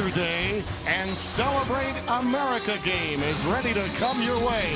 Saturday and Celebrate America game is ready to come your way,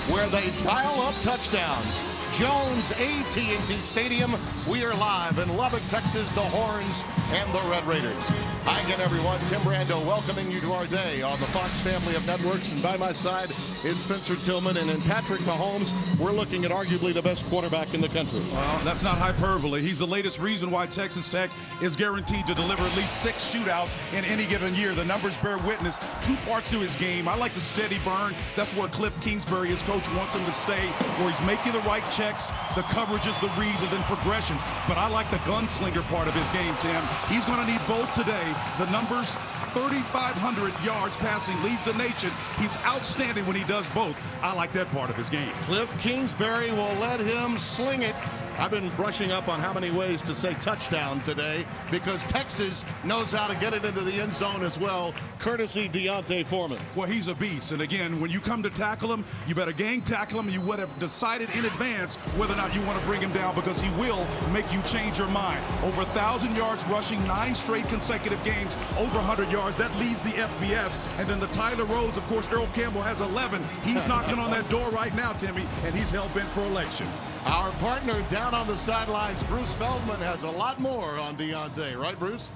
where they dial up touchdowns. Jones AT&T Stadium. We are live in Lubbock, Texas, the Horns and the Red Raiders. Hi again, everyone. Tim Brando welcoming you to our day on the Fox family of networks. And by my side is Spencer Tillman. And in Patrick Mahomes, we're looking at arguably the best quarterback in the country. Well, that's not hyperbole. He's the latest reason why Texas Tech is guaranteed to deliver at least 6 shootouts in any given year. The numbers bear witness. 2 parts to his game. I like the steady burn. That's where Cliff Kingsbury, his coach, wants him to stay, where he's making the right checks, the coverages, the reads, and then progressions. But I like the gunslinger part of his game, Tim. He's going to need both today. The numbers, 3,500 yards passing, leads the nation. He's outstanding when he does both. I like that part of his game. Cliff Kingsbury will let him sling it. I've been brushing up on how many ways to say touchdown today because Texas knows how to get it into the end zone as well, courtesy D'Onta Foreman. Well, he's a beast. And again, when you come to tackle him, you better gang tackle him. You would have decided in advance whether or not you want to bring him down, because he will make you change your mind. Over 1,000 yards rushing, 9 straight consecutive games, over 100 yards. That leads the FBS. And then the Tyler Rose, of course, Earl Campbell has 11. He's knocking on that door right now, Timmy, and he's hell-bent for election. Our partner down on the sidelines, Bruce Feldman, has a lot more on D'Onta, right, Bruce?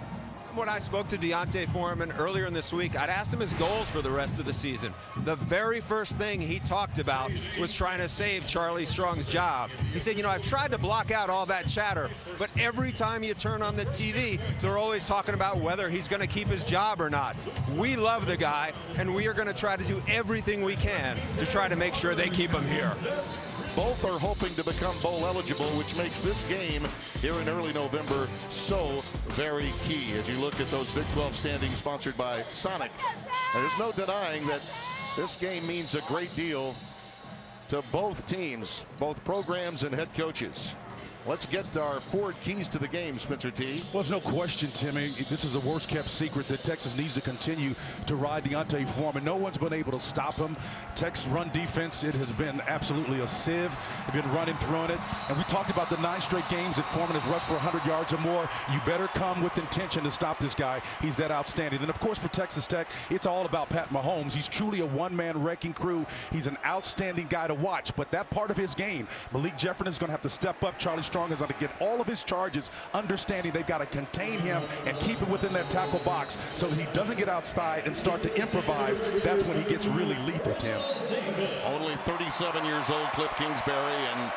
When I spoke to D'Onta Foreman earlier in this week, I'd asked him his goals for the rest of the season. The very first thing he talked about was trying to save Charlie Strong's job. He said, you know, I've tried to block out all that chatter, but every time you turn on the TV, they're always talking about whether he's going to keep his job or not. We love the guy, and we are going to try to do everything we can to try to make sure they keep him here. Both are hoping to become bowl eligible, which makes this game here in early November so very key. As you look at those Big 12 standings sponsored by Sonic, there's no denying that this game means a great deal to both teams, both programs and head coaches. Let's get our 4 keys to the game, Spencer T. Well, there's no question, Timmy. This is a worst-kept secret that Texas needs to continue to ride D'Onta Foreman. No one's been able to stop him. Texas run defense, it has been absolutely a sieve. They've been running, throwing it. And we talked about the 9 straight games that Foreman has rushed for 100 yards or more. You better come with intention to stop this guy. He's that outstanding. And, of course, for Texas Tech, it's all about Pat Mahomes. He's truly a one-man wrecking crew. He's an outstanding guy to watch. But that part of his game, Malik Jefferson is going to have to step up. Charlie Strong is going to get all of his charges, understanding they've got to contain him and keep it within that tackle box so that he doesn't get outside and start to improvise. That's when he gets really lethal, Tim. Only 37 years old, Cliff Kingsbury, and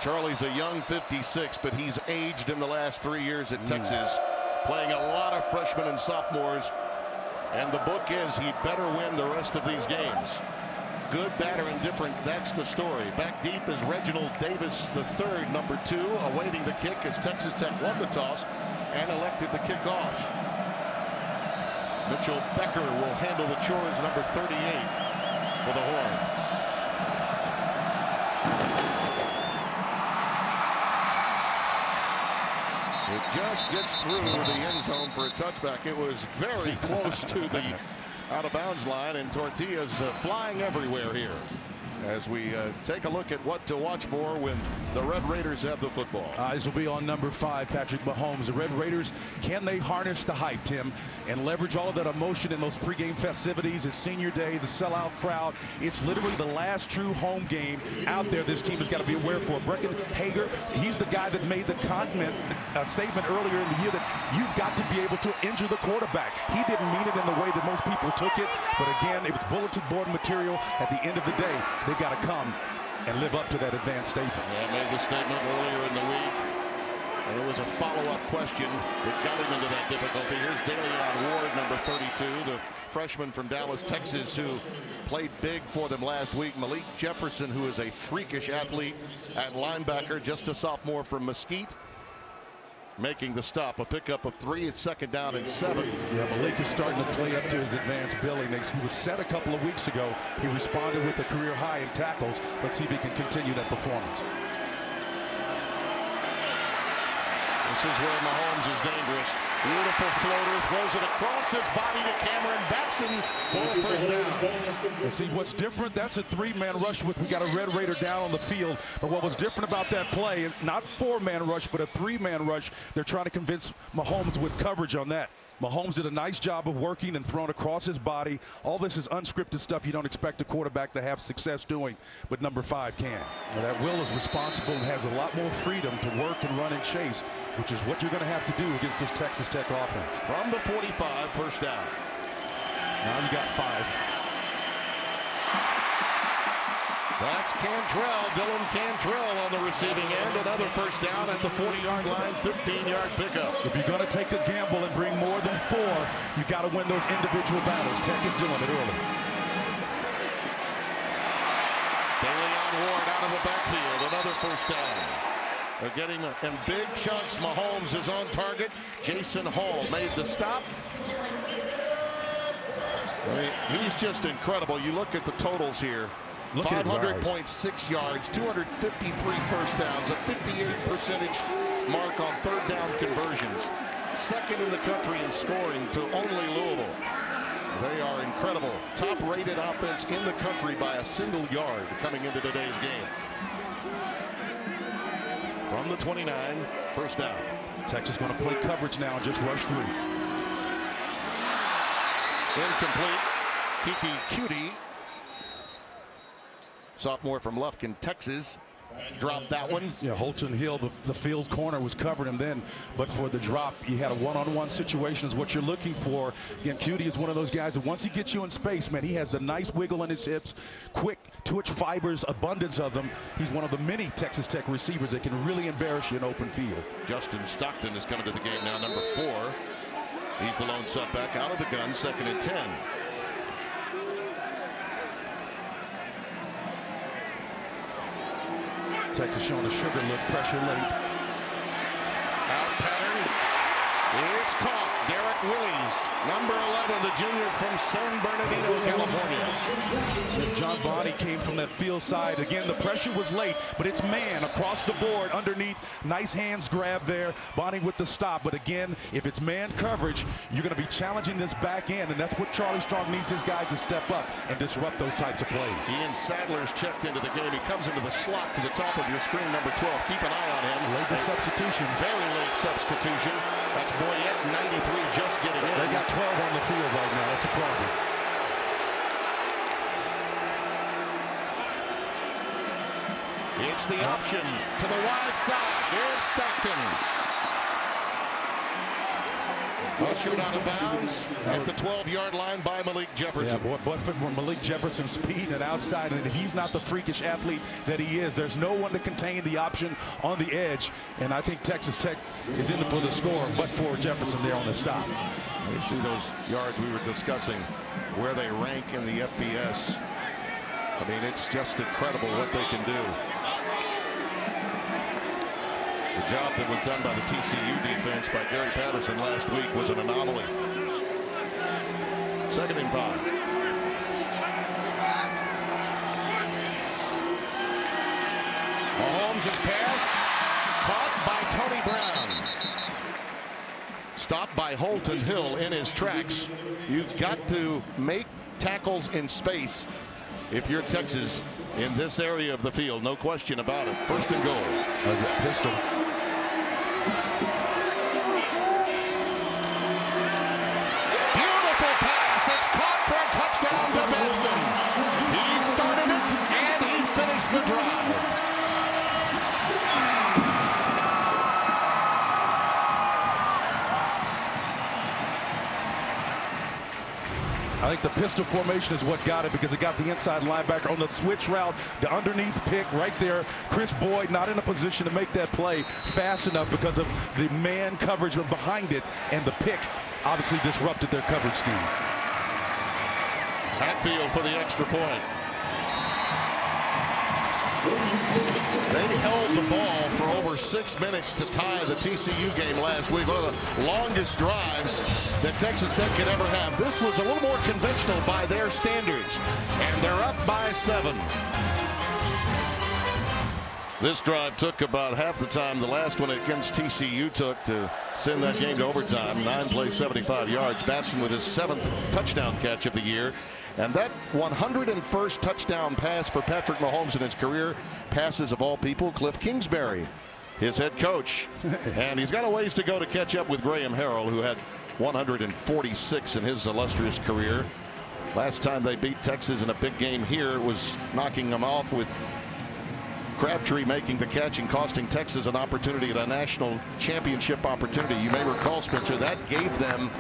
Charlie's a young 56, but he's aged in the last 3 years at Texas, playing a lot of freshmen and sophomores. And the book is he better win the rest of these games. Good, bad, or indifferent, that's the story. Back deep is Reginald Davis III, number 2, awaiting the kick as Texas Tech won the toss and elected to kick off. Mitchell Becker will handle the chores, number 38 for the Horns. It just gets through the end zone for a touchback. It was very close to the out-of-bounds line, and Tortillas flying everywhere here as we take a look at what to watch for when the Red Raiders have the football. Eyes will be on number 5, Patrick Mahomes. The Red Raiders, can they harness the hype, Tim, and leverage all of that emotion in those pregame festivities? It's senior day, the sellout crowd. It's literally the last true home game out there this team has got to be aware for. Brecken Hager, he's the guy that made the statement earlier in the year that you've got to be able to injure the quarterback. He didn't mean it in the way that most people took it, but again, it was bulletin board material. At the end of the day, they've got to come and live up to that advanced statement. Yeah, made the statement earlier in the week, and it was a follow-up question that got him into that difficulty. Here's Daleon Ward, number 32, the freshman from Dallas, Texas, who played big for them last week. Malik Jefferson, who is a freakish athlete at linebacker, just a sophomore from Mesquite, making the stop. A pickup of 3 at 2nd down and 7. Yeah, Malik is starting to play up to his advanced billing. He was set a couple of weeks ago. He responded with a career high in tackles. Let's see if he can continue that performance. This is where Mahomes is dangerous. Beautiful floater, throws it across his body to Cameron Batson for a first down. And see what's different, that's a three-man rush with, we got a Red Raider down on the field. But what was different about that play is not four-man rush, but a three-man rush. They're trying to convince Mahomes with coverage on that. Mahomes did a nice job of working and throwing across his body. All this is unscripted stuff you don't expect a quarterback to have success doing, but number 5 can. Now that Will is responsible and has a lot more freedom to work and run and chase, which is what you're going to have to do against this Texas Tech offense. From the 45, first down. Now you got 5. That's Cantrell, Dylan Cantrell on the receiving end. Another first down at the 40-yard line, 15-yard pickup. If you're going to take a gamble and bring more than 4, you got to win those individual battles. Tech is doing it early. Bailey Ward out of the backfield, another first down. They're getting in big chunks. Mahomes is on target. Jason Hall made the stop. I mean, he's just incredible. You look at the totals here. 500.6 yards, 253 first downs, a 58% mark on third down conversions. Second in the country in scoring to only Louisville. They are incredible. Top-rated offense in the country by a single yard coming into today's game. From the 29, first down. Texas going to play coverage now and just rush through. Incomplete. Kiki Cutie, sophomore from Lufkin, Texas, dropped that one. Yeah, Holton Hill, the field corner was covering him then, but for the drop, you had a one-on-one situation is what you're looking for. Again, Cutie is one of those guys that once he gets you in space, man, he has the nice wiggle in his hips, quick twitch fibers, abundance of them. He's one of the many Texas Tech receivers that can really embarrass you in open field. Justin Stockton is coming to the game now, number 4. He's the lone setback out of the gun, 2nd and 10. Texas showing the sugar look, pressure late. Out pattern. It's caught. Derek Willies, number 11, the junior from San Bernardino, California. John Bonney came from that field side. Again, the pressure was late, but it's man across the board underneath. Nice hands grab there. Bonney with the stop. But again, if it's man coverage, you're going to be challenging this back end, and that's what Charlie Strong needs his guys to step up and disrupt those types of plays. Ian Sadler's checked into the game. He comes into the slot to the top of your screen, number 12. Keep an eye on him. Late the substitution. Very late substitution. That's Boyette, 93, just getting in. They got 12 on the field right now. That's a problem. It's the option to the wide side. It's Stockton. Ball shoot out of bounds at the 12-yard line by Malik Jefferson. Yeah, but for Malik Jefferson speed and outside, and if he's not the freakish athlete that he is, there's no one to contain the option on the edge. And I think Texas Tech is in for the score, but for Jefferson there on the stop. You see those yards we were discussing, where they rank in the FBS. I mean, it's just incredible what they can do. The job that was done by the TCU defense by Gary Patterson last week was an anomaly. 2nd and 5. Mahomes' pass caught by Tony Brown. Stopped by Holton Hill in his tracks. You've got to make tackles in space if you're Texas in this area of the field. No question about it. 1st and goal. That was a pistol. Beautiful pass. It's caught for a touchdown to Benson. He started it and he finished the drive. I think the pistol formation is what got it, because it got the inside linebacker on the switch route, the underneath pick right there. Chris Boyd not in a position to make that play fast enough because of the man coverage behind it, and the pick obviously disrupted their coverage scheme. Hatfield for the extra point. They held the ball for over 6 minutes to tie the TCU game last week. One of the longest drives that Texas Tech could ever have. This was a little more conventional by their standards, and they're up by 7. This drive took about half the time the last one against TCU took to send that game to overtime. 9 plays, 75 yards. Batson with his 7th touchdown catch of the year. And that 101st touchdown pass for Patrick Mahomes in his career passes of all people, Cliff Kingsbury, his head coach. And he's got a ways to go to catch up with Graham Harrell, who had 146 in his illustrious career. Last time they beat Texas in a big game here was knocking them off with Crabtree making the catch and costing Texas an opportunity at a national championship opportunity. You may recall, Spencer, that gave them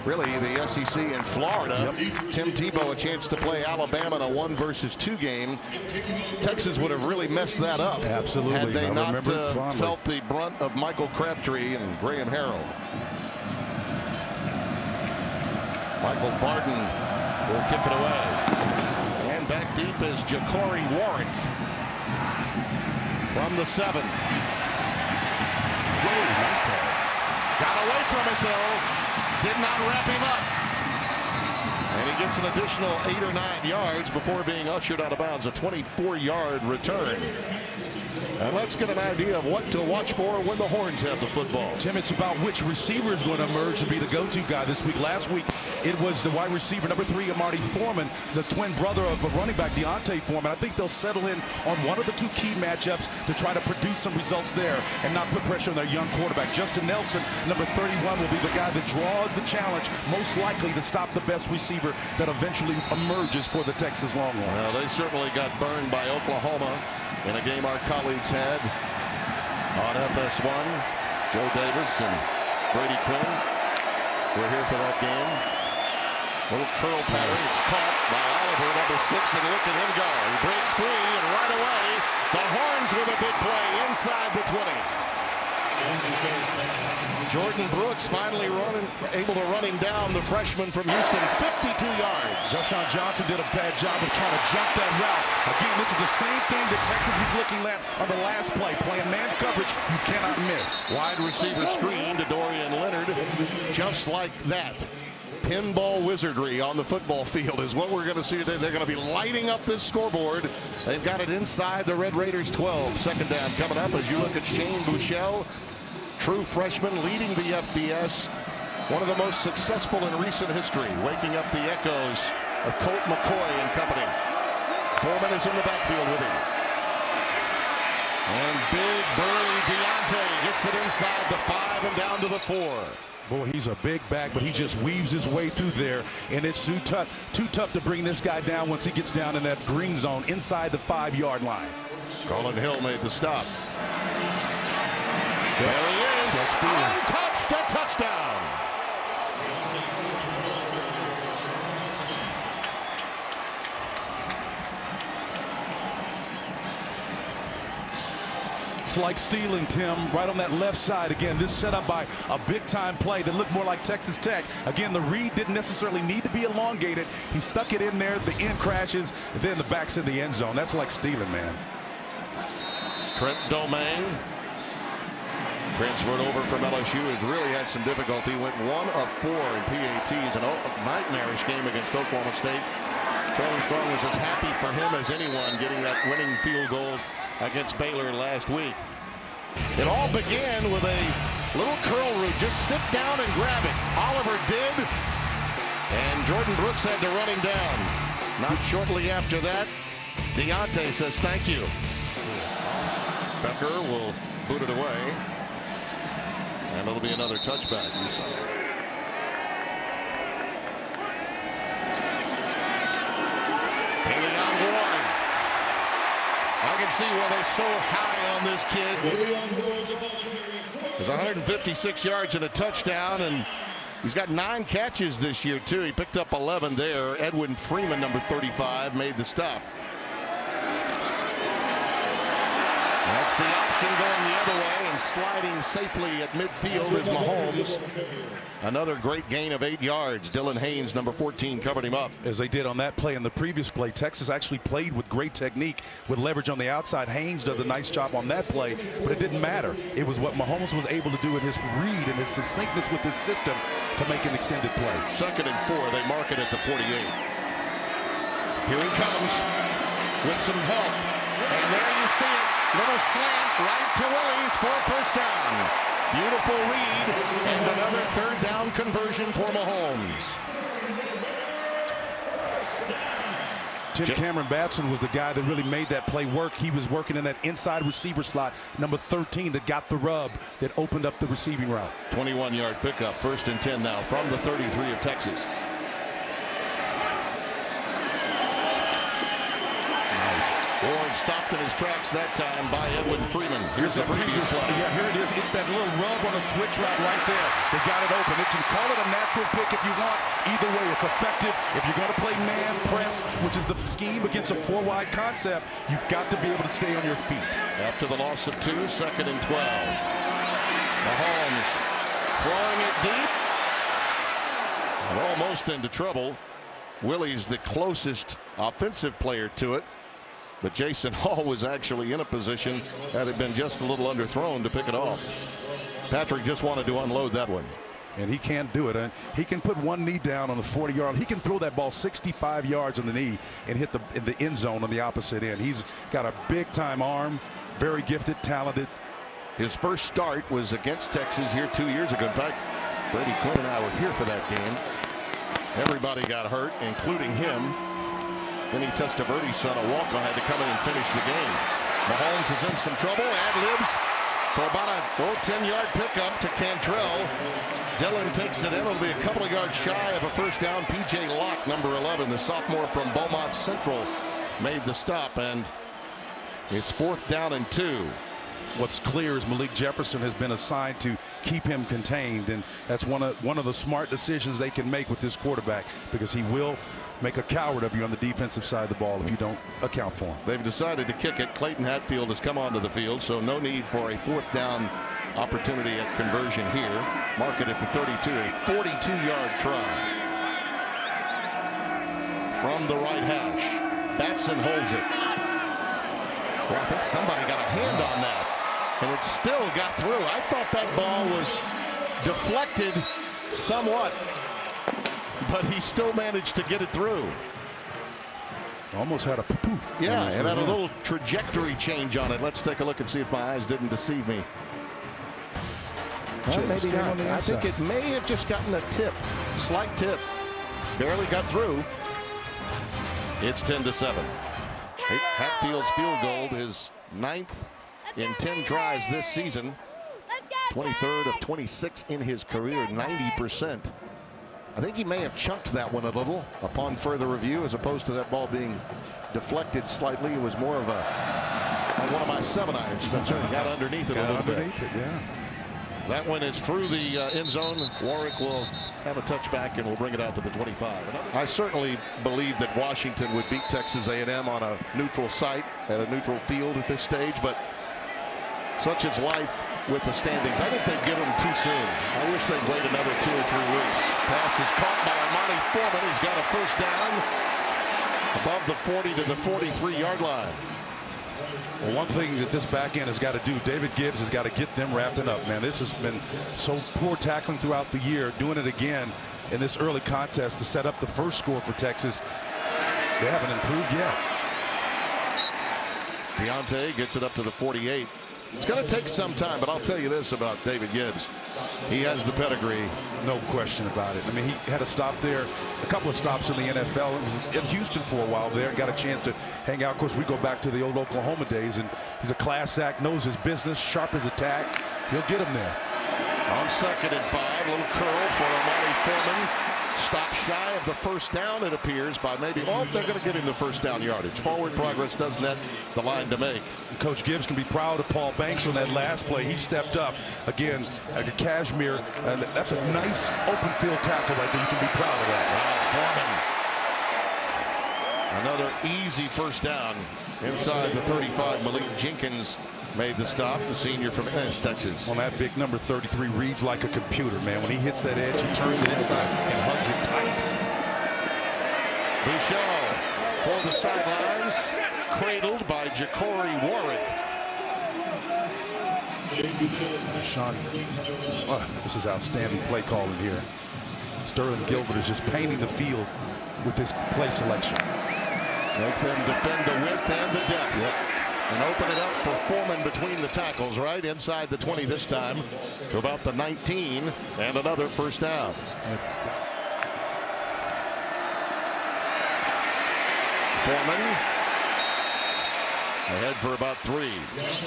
really the SEC in Florida. Yep. Tim Tebow a chance to play Alabama in a 1-versus-2 game. Texas would have really messed that up. Absolutely. Had they not felt the brunt of Michael Crabtree and Graham Harrell. Michael Barton will kick it away. And back deep is Ja'Cory Warwick. From the 7. Whoa, nice tag. Got away from it, though. Did not wrap him up. And he gets an additional 8 or 9 yards before being ushered out of bounds. A 24-yard return. And let's get an idea of what to watch for when the Horns have the football. Tim, it's about which receiver is going to emerge to be the go-to guy this week. Last week, it was the wide receiver number 3, D'Onta Foreman, the twin brother of a running back, D'Onta Foreman. I think they'll settle in on one of the 2 key matchups to try to produce some results there and not put pressure on their young quarterback. Justin Nelson, number 31, will be the guy that draws the challenge, most likely to stop the best receiver that eventually emerges for the Texas Longhorns. Well, they certainly got burned by Oklahoma in a game our colleagues had on FS1. Joe Davis and Brady Quinn were here for that game. Little curl pattern. It's caught by Oliver, number 6, and look at him go. He breaks free, and right away, the Horns with a big play inside the 20. Jordan Brooks finally able to run him down, the freshman from Houston, 52 yards. Joshawn Johnson did a bad job of trying to jump that route. Again, this is the same thing that Texas was looking at on the last play. Playing man coverage, you cannot miss. Wide receiver screen to Dorian Leonard, just like that. Pinball wizardry on the football field is what we're going to see today. They're going to be lighting up this scoreboard. They've got it inside the Red Raiders 12. Second down coming up as you look at Shane Buechele, true freshman leading the FBS. One of the most successful in recent history, waking up the echoes of Colt McCoy and company. Foreman is in the backfield with him. And big burly D'Onta gets it inside the 5 and down to the 4. Boy, he's a big back, but he just weaves his way through there, and it's too tough to bring this guy down once he gets down in that green zone inside the 5-yard line. Colin Hill made the stop. There he is. Untouched, a touchdown. It's like stealing, Tim, right on that left side. Again, this set up by a big-time play that looked more like Texas Tech. Again, the read didn't necessarily need to be elongated. He stuck it in there. The end crashes. Then the back's in the end zone. That's like stealing, man. Trent Domingue transferred over from LSU, has really had some difficulty. Went 1 of 4 in PATs. A nightmarish game against Oklahoma State. Charlie Strong was as happy for him as anyone getting that winning field goal against Baylor last week. It all began with a little curl route. Just sit down and grab it. Oliver did. And Jordan Brooks had to run him down. Not shortly after that, D'Onta says thank you. Becker will boot it away. And it'll be another touchback. I can see why they're so high on this kid. There's 156 yards and a touchdown, and he's got 9 catches this year, too. He picked up 11 there. Edwin Freeman, number 35, made the stop. That's the option going the other way, and sliding safely at midfield is Mahomes. Another great gain of 8 yards. Dylan Haynes, number 14, covered him up. As they did on that play and the previous play, Texas actually played with great technique with leverage on the outside. Haynes does a nice job on that play, but it didn't matter. It was what Mahomes was able to do in his read and his succinctness with his system to make an extended play. 2nd and 4, they mark it at the 48. Here he comes with some help. And there you see it. Little slant right to Willies for a first down. Beautiful read and another 3rd down conversion for Mahomes. Tim Cameron Batson was the guy that really made that play work. He was working in that inside receiver slot, number 13, that got the rub, that opened up the receiving route. 21-yard pickup, 1st and 10 now from the 33 of Texas. Warren stopped in his tracks that time by Edwin Freeman. Here's the previous one. Yeah, here it is. It's that little rub on a switch route right there. They got it open. You can call it a natural pick if you want. Either way, it's effective. If you're going to play man press, which is the scheme against a 4-wide concept, you've got to be able to stay on your feet. After the loss of 2, 2nd and 12. Mahomes throwing it deep. And almost into trouble. Willie's the closest offensive player to it. But Jason Hall was actually in a position, had it been just a little underthrown, to pick it off. Patrick just wanted to unload that one. And he can't do it. And he can put one knee down on the 40-yard. He can throw that ball 65 yards on the knee and hit in the end zone on the opposite end. He's got a big-time arm, very gifted, talented. His first start was against Texas here 2 years ago. In fact, Brady Quinn and I were here for that game. Everybody got hurt, including him. Then he Testaverde's son, a walk-on, had to come in and finish the game. Mahomes is in some trouble. Ad-libs for about a 10-yard pickup to Cantrell. Dillon takes it in. It'll be a couple of yards shy of a first down. P.J. Locke, number 11, the sophomore from Beaumont Central, made the stop, and it's 4th down and 2. What's clear is Malik Jefferson has been assigned to keep him contained, and that's one of the smart decisions they can make with this quarterback, because he will make a coward of you on the defensive side of the ball if you don't account for him. They've decided to kick it. Clayton Hatfield has come onto the field, so no need for a 4th down opportunity at conversion here. Mark it at the 32, a 42-yard try. From the right hash, Batson holds it. Well, I think somebody got a hand on that, and it still got through. I thought that ball was deflected somewhat, but he still managed to get it through. Almost had a poo-poo. Yeah, it had a little trajectory change on it. Let's take a look and see if my eyes didn't deceive me. Well, maybe not. I think it may have just gotten a tip, slight tip. Barely got through. It's 10-7. Hatfield's field goal, his 9th in 10 tries this season. 23rd of 26 in his career, 90%. I think he may have chunked that one a little upon further review, as opposed to that ball being deflected slightly. It was more of one of my 7-irons, Spencer. He got underneath it a little bit. Yeah. That one is through the end zone. Warwick will have a touchback and will bring it out to the 25. I certainly believe that Washington would beat Texas A&M on a neutral site at a neutral field at this stage, but such is life with the standings. I think they give them too soon. I wish they'd wait another 2 or 3 weeks. Pass is caught by Amani Foreman. He's got a first down above the 40 to the 43-yard line. Well, one thing that this back end has got to do, David Gibbs has got to get them wrapping up, man. This has been so poor tackling throughout the year. Doing it again in this early contest to set up the first score for Texas. They haven't improved yet. D'Onta gets it up to the 48. It's going to take some time, but I'll tell you this about David Gibbs. He has the pedigree. No question about it. I mean, he had a stop there, a couple of stops in the NFL. He was in Houston for a while there, got a chance to hang out. Of course, we go back to the old Oklahoma days, and he's a class act, knows his business, sharp as a tack. He'll get him there. On 2nd and 5, little curl for Amani Foreman. Stop shy of the first down, it appears, by maybe, well, they're going to get him the first down yardage. Forward progress doesn't net the line to make. Coach Gibbs can be proud of Paul Banks on that last play. He stepped up again like a cashmere, and that's a nice open field tackle right there. You can be proud of that. Wow, Foreman. Another easy first down inside the 35. Malik Jenkins made the stop, the senior from Ennis, Texas. Well, that big number 33 reads like a computer, man. When he hits that edge, he turns it inside and hugs it tight. Bouchel for the sidelines, cradled by Ja'Cory Warwick. Sean, this is outstanding play calling here. Sterling Gilbert is just painting the field with this play selection. Make them defend the width and the depth. Yep. And open it up for Foreman between the tackles, right inside the 20 this time to about the 19, and another first down. Foreman. Ahead for about 3.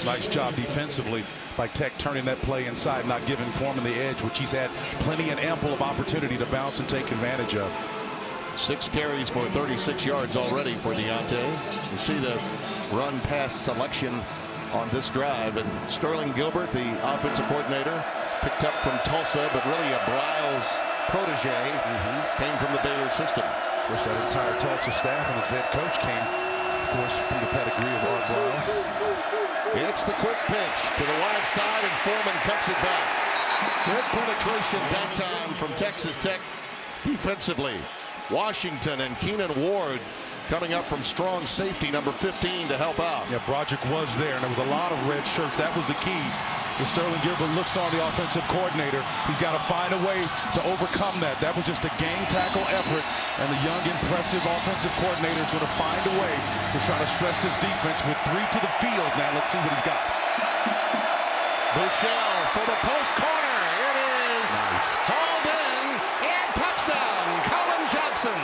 Nice job defensively by Tech turning that play inside, not giving Foreman the edge, which he's had plenty and ample of opportunity to bounce and take advantage of. 6 carries for 36 yards already for D'Onta. You see the run pass selection on this drive, and Sterling Gilbert, the offensive coordinator, picked up from Tulsa, but really a Briles protege, came from the Baylor system. Of course, that entire Tulsa staff and his head coach came, of course, from the pedigree of Art Briles. It's the quick pitch to the wide side, and Foreman cuts it back. Good penetration that time from Texas Tech defensively. Washington and Keenan Ward coming up from strong safety number 15 to help out. Yeah, Broderick was there, and there was a lot of red shirts. That was the key. If Sterling Gilbert looks on the offensive coordinator, he's got to find a way to overcome that. That was just a game tackle effort, and the young, impressive offensive coordinator is going to find a way to try to stress this defense with 3 to the field. Now let's see what he's got. Bushell for the post corner. It is nice. Hauled in, and touchdown, Colin Johnson.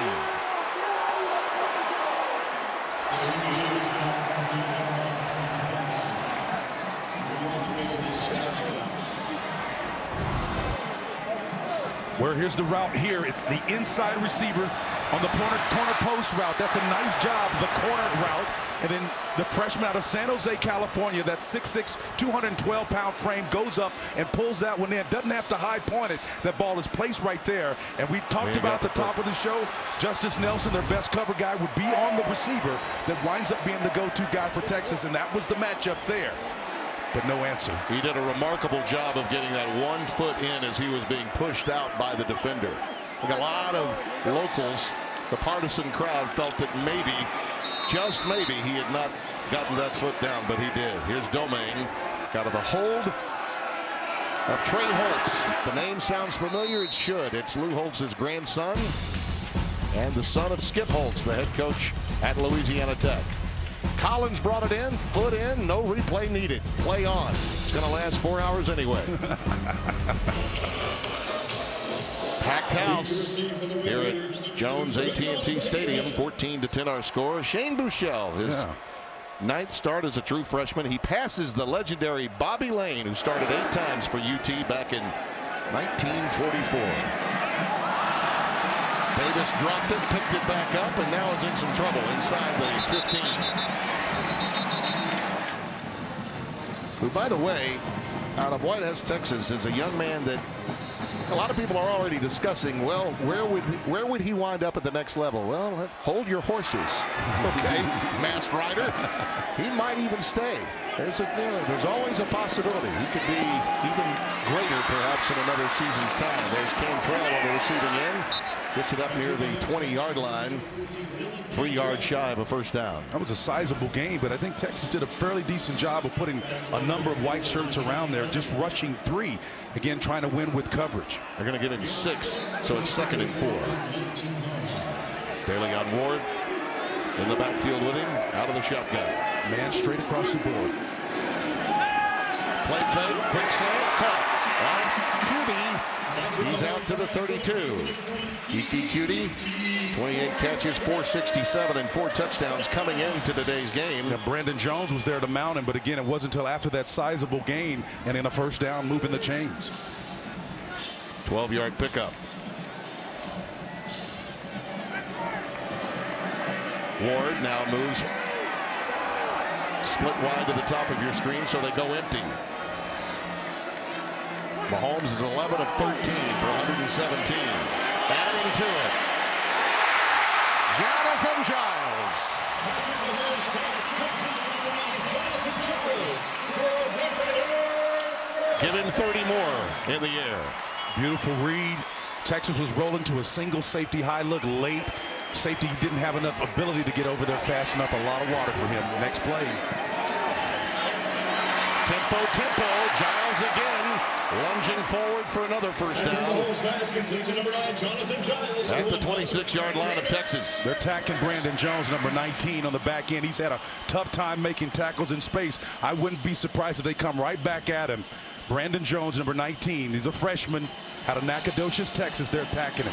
Where here's the route here. It's the inside receiver on the corner post route. That's a nice job, the corner route. And then the freshman out of San Jose, California, that 6'6", 212-pound frame goes up and pulls that one in. Doesn't have to high point it. That ball is placed right there. And we talked about the top of the show. Justice Nelson, their best cover guy, would be on the receiver that winds up being the go-to guy for Texas. And that was the matchup there. But no answer. He did a remarkable job of getting that 1 foot in as he was being pushed out by the defender. Like a lot of locals, the partisan crowd felt that maybe, just maybe, he had not gotten that foot down, but he did. Here's Domingue, out of the hold of Trey Holtz. The name sounds familiar. It should. It's Lou Holtz's grandson and the son of Skip Holtz, the head coach at Louisiana Tech. Collins brought it in, foot in, no replay needed. Play on. It's going to last 4 hours anyway. Packed house here at Jones AT&T Stadium. 14-10 our score. Shane Bushell, his 9th start as a true freshman. He passes the legendary Bobby Lane, who started 8 times for UT back in 1944. Davis dropped it, picked it back up, and now is in some trouble inside the 15. Who, by the way, out of Whitehurst, Texas, is a young man that a lot of people are already discussing. Well, where would he wind up at the next level? Well, hold your horses. Okay, Masked Rider. He might even stay. There's always a possibility. He could be even greater, perhaps, in another season's time. There's Cantrell on the receiving end. Gets it up near the 20-yard line. 3 yards shy of a first down. That was a sizable game, but I think Texas did a fairly decent job of putting a number of white shirts around there, just rushing 3. Again, trying to win with coverage. They're going to give him 6, so it's 2nd and 4. Daly on Ward in the backfield with him, out of the shotgun. Man straight across the board. Play fake, quick slant, caught. Alex Cutie. He's out to the 32. Kiki Cutie, 28 catches, 467, and 4 touchdowns coming into today's game. Yeah, Brandon Jones was there to mount him, but again, it wasn't until after that sizable gain and in a first down, moving the chains. 12-yard pickup. Ward now moves split wide to the top of your screen, so they go empty. Mahomes is 11 of 13 for 117. Adding to it, Jonathan Giles. Give him 30 more in the air. Beautiful read. Texas was rolling to a single safety high look late. Safety didn't have enough ability to get over there fast enough. A lot of water for him. Next play. Tempo. Giles again. Lunging forward for another first down. At the 26-yard line of Texas. They're attacking Brandon Jones, number 19, on the back end. He's had a tough time making tackles in space. I wouldn't be surprised if they come right back at him. Brandon Jones, number 19. He's a freshman out of Nacogdoches, Texas. They're attacking him.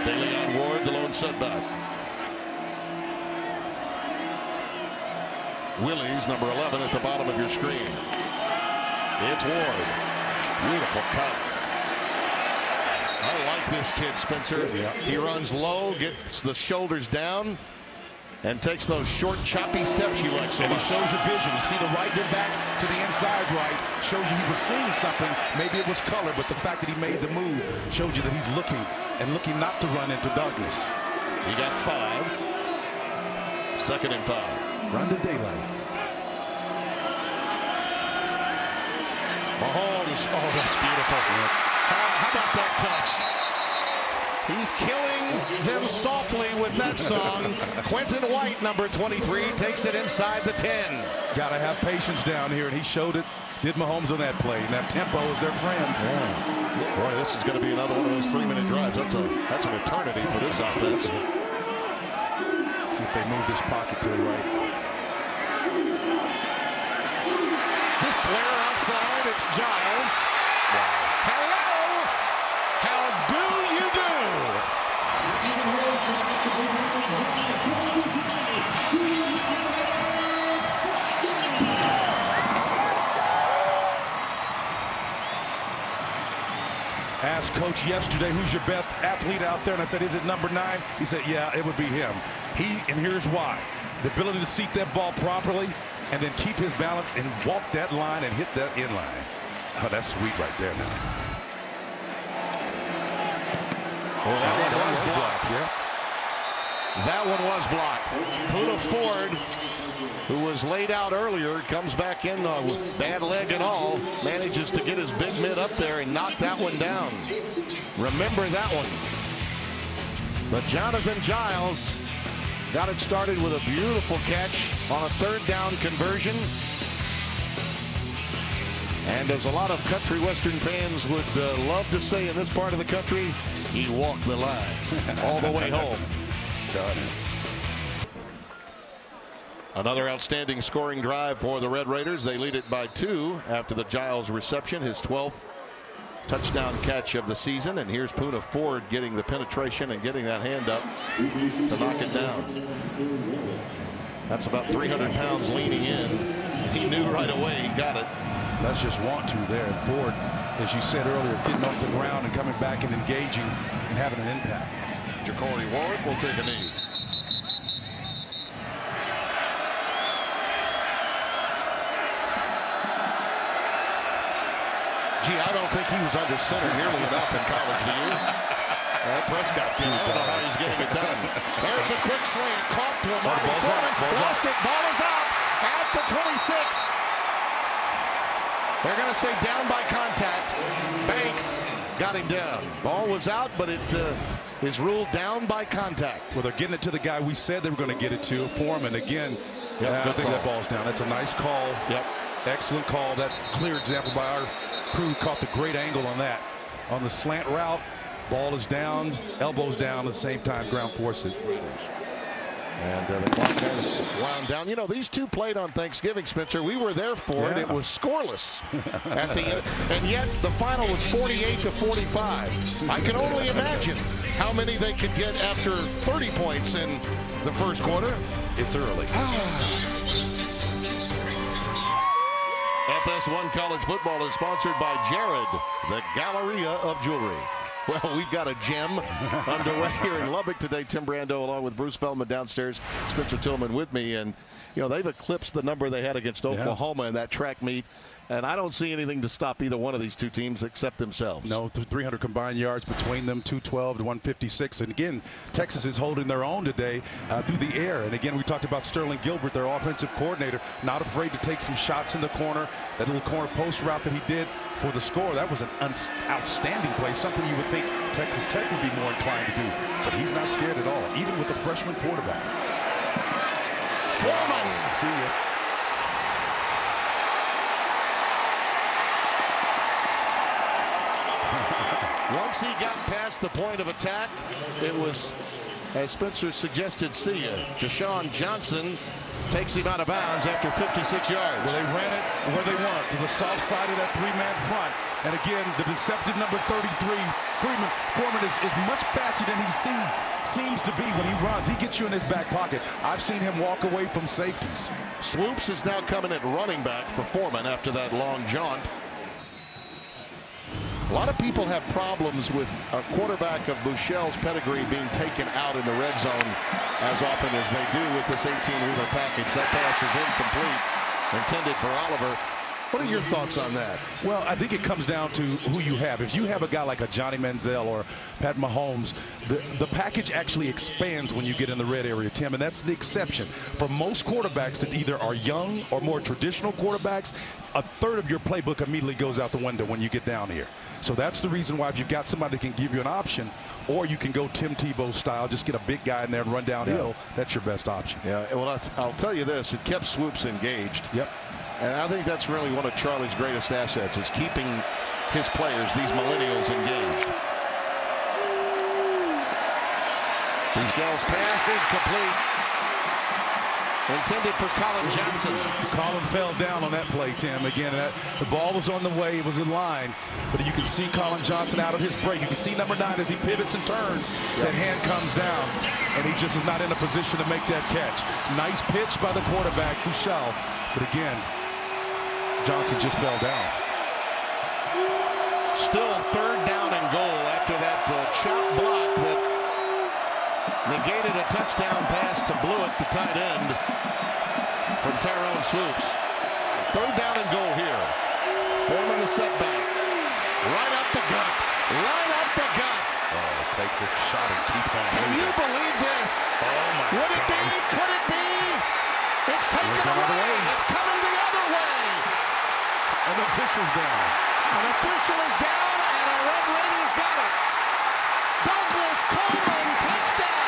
Bailey on Ward, the lone setback. Willie's number 11 at the bottom of your screen. It's Ward. Beautiful cut. I like this kid, Spencer. He runs low, gets the shoulders down, and takes those short, choppy steps you like so much. And he shows you vision. You see the right get back to the inside right. Shows you he was seeing something. Maybe it was color, but the fact that he made the move showed you that he's looking and looking not to run into darkness. He got 5. 2nd and 5. Run to daylight. Mahomes. Oh, that's beautiful. How about that touch? He's killing them softly with that song. Quentin White, number 23, takes it inside the 10. Got to have patience down here, and he showed it. Did Mahomes on that play. And that tempo is their friend. Yeah. Boy, this is going to be another one of those 3-minute drives. That's an eternity for this offense. See if they move this pocket to the right. The flare outside. It's Giles. Wow. Hello. How do you do? Asked Coach yesterday, who's your best athlete out there? And I said, is it number 9? He said, yeah, it would be him. And here's why. The ability to seat that ball properly and then keep his balance and walk that line and hit that in line. Oh, that's sweet right there now. Well, that one was blocked. Yeah. That one was blocked. D'Onta Ford, who was laid out earlier, comes back in with bad leg and all, manages to get his big mid up there and knock that one down. Remember that one. But Jonathan Giles got it started with a beautiful catch on a 3rd down conversion. And as a lot of country western fans would love to say in this part of the country, he walked the line all the way home. Got it. Another outstanding scoring drive for the Red Raiders. They lead it by 2 after the Giles reception, his 12th touchdown catch of the season. And here's D'Onta Ford getting the penetration and getting that hand up to knock it down. That's about 300 pounds leaning in. He knew right away he got it. That's just want to there. And Ford, as you said earlier, getting off the ground and coming back and engaging and having an impact. Ja'Cory Ward will take a knee. Gee, I don't think he was under center nearly enough in college, do you? Prescott, I don't know how he's getting it done. There's a quick slant, caught to him. Lost it, ball is out at the 26. They're going to say down by contact. Banks got him down. Ball was out, but it is ruled down by contact. Well, they're getting it to the guy we said they were going to get it to. Foreman again. I don't think that ball's down. That's a nice call. Yep. Excellent call. That clear example by our crew caught the great angle on that. On the slant route, ball is down, elbows down at the same time, ground force it. And the clock has wound down. You know, these two played on Thanksgiving, Spencer. We were there for it. It was scoreless at the end. And yet the final was 48-45. I can only imagine how many they could get after 30 points in the first quarter. It's early. FS1 College Football is sponsored by Jared, the Galleria of Jewelry. Well, we've got a gem underway here in Lubbock today. Tim Brando along with Bruce Feldman downstairs. Spencer Tillman with me. And, you know, they've eclipsed the number they had against Oklahoma in that track meet. And I don't see anything to stop either one of these two teams except themselves. No, 300 combined yards between them, 212 to 156. And again, Texas is holding their own today through the air. And again, we talked about Sterling Gilbert, their offensive coordinator, not afraid to take some shots in the corner. That little corner post route that he did for the score, that was an outstanding play, something you would think Texas Tech would be more inclined to do. But he's not scared at all, even with the freshman quarterback. Foreman. See ya. Once he got past the point of attack, it was, as Spencer suggested, see ya. Jashawn Johnson takes him out of bounds after 56 yards. Well, they ran it where they want, to the soft side of that 3-man front. And again, the deceptive number 33, Foreman is much faster than he seems to be when he runs. He gets you in his back pocket. I've seen him walk away from safeties. Swoops is now coming at running back for Foreman after that long jaunt. A lot of people have problems with a quarterback of Bouchel's pedigree being taken out in the red zone as often as they do with this 18-wheeler package. That pass is incomplete, intended for Oliver. What are your thoughts on that? Well, I think it comes down to who you have. If you have a guy like a Johnny Manziel or Pat Mahomes, the package actually expands when you get in the red area, Tim, and that's the exception. For most quarterbacks that either are young or more traditional quarterbacks, a third of your playbook immediately goes out the window when you get down here. So that's the reason why if you've got somebody that can give you an option, or you can go Tim Tebow style, just get a big guy in there and run downhill, that's your best option. Yeah, well, I'll tell you this, it kept Swoops engaged. Yep. And I think that's really one of Charlie's greatest assets is keeping his players, these millennials, engaged. Bouchel's pass incomplete. Intended for Colin Johnson. Colin fell down on that play, Tim. Again, the ball was on the way. It was in line. But you can see Colin Johnson out of his break. You can see number 9 as he pivots and turns. That hand comes down. And he just is not in a position to make that catch. Nice pitch by the quarterback, Bouchel. But again, Johnson just fell down. Still 3rd down and goal after that chop block that negated a touchdown pass to Blewett, the tight end, from Tyrone Swoops. 3rd down and goal here. Foreman the setback. Right up the gut. Right up the gut. Oh, takes a shot and keeps on Can moving. you believe this? Oh, my Would it God. be? Could it be? It's taken away. It's coming the other way. An official's down. An official is down, and a Red Raiders got it. Douglas Coleman, touchdown.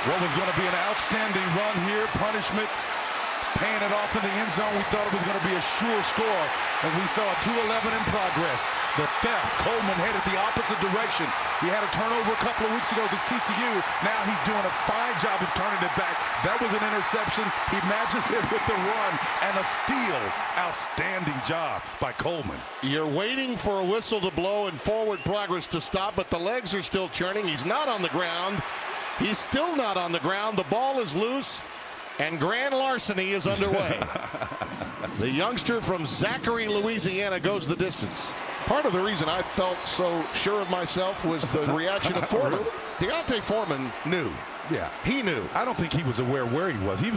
What was going to be an outstanding run here, punishment, paying it off in the end zone. We thought it was going to be a sure score, and we saw a 2-11 in progress. The theft, Coleman headed the opposite direction. He had a turnover a couple of weeks ago against TCU. Now he's doing a fine job of turning it back. That was an interception. He matches it with the run and a steal. Outstanding job by Coleman. You're waiting for a whistle to blow and forward progress to stop, but the legs are still churning. He's not on the ground. He's still not on the ground. The ball is loose, and grand larceny is underway. The youngster from Zachary, Louisiana, goes the distance. Part of the reason I felt so sure of myself was the reaction of Foreman. D'Onta Foreman knew. Yeah, he knew. I don't think he was aware where he was. He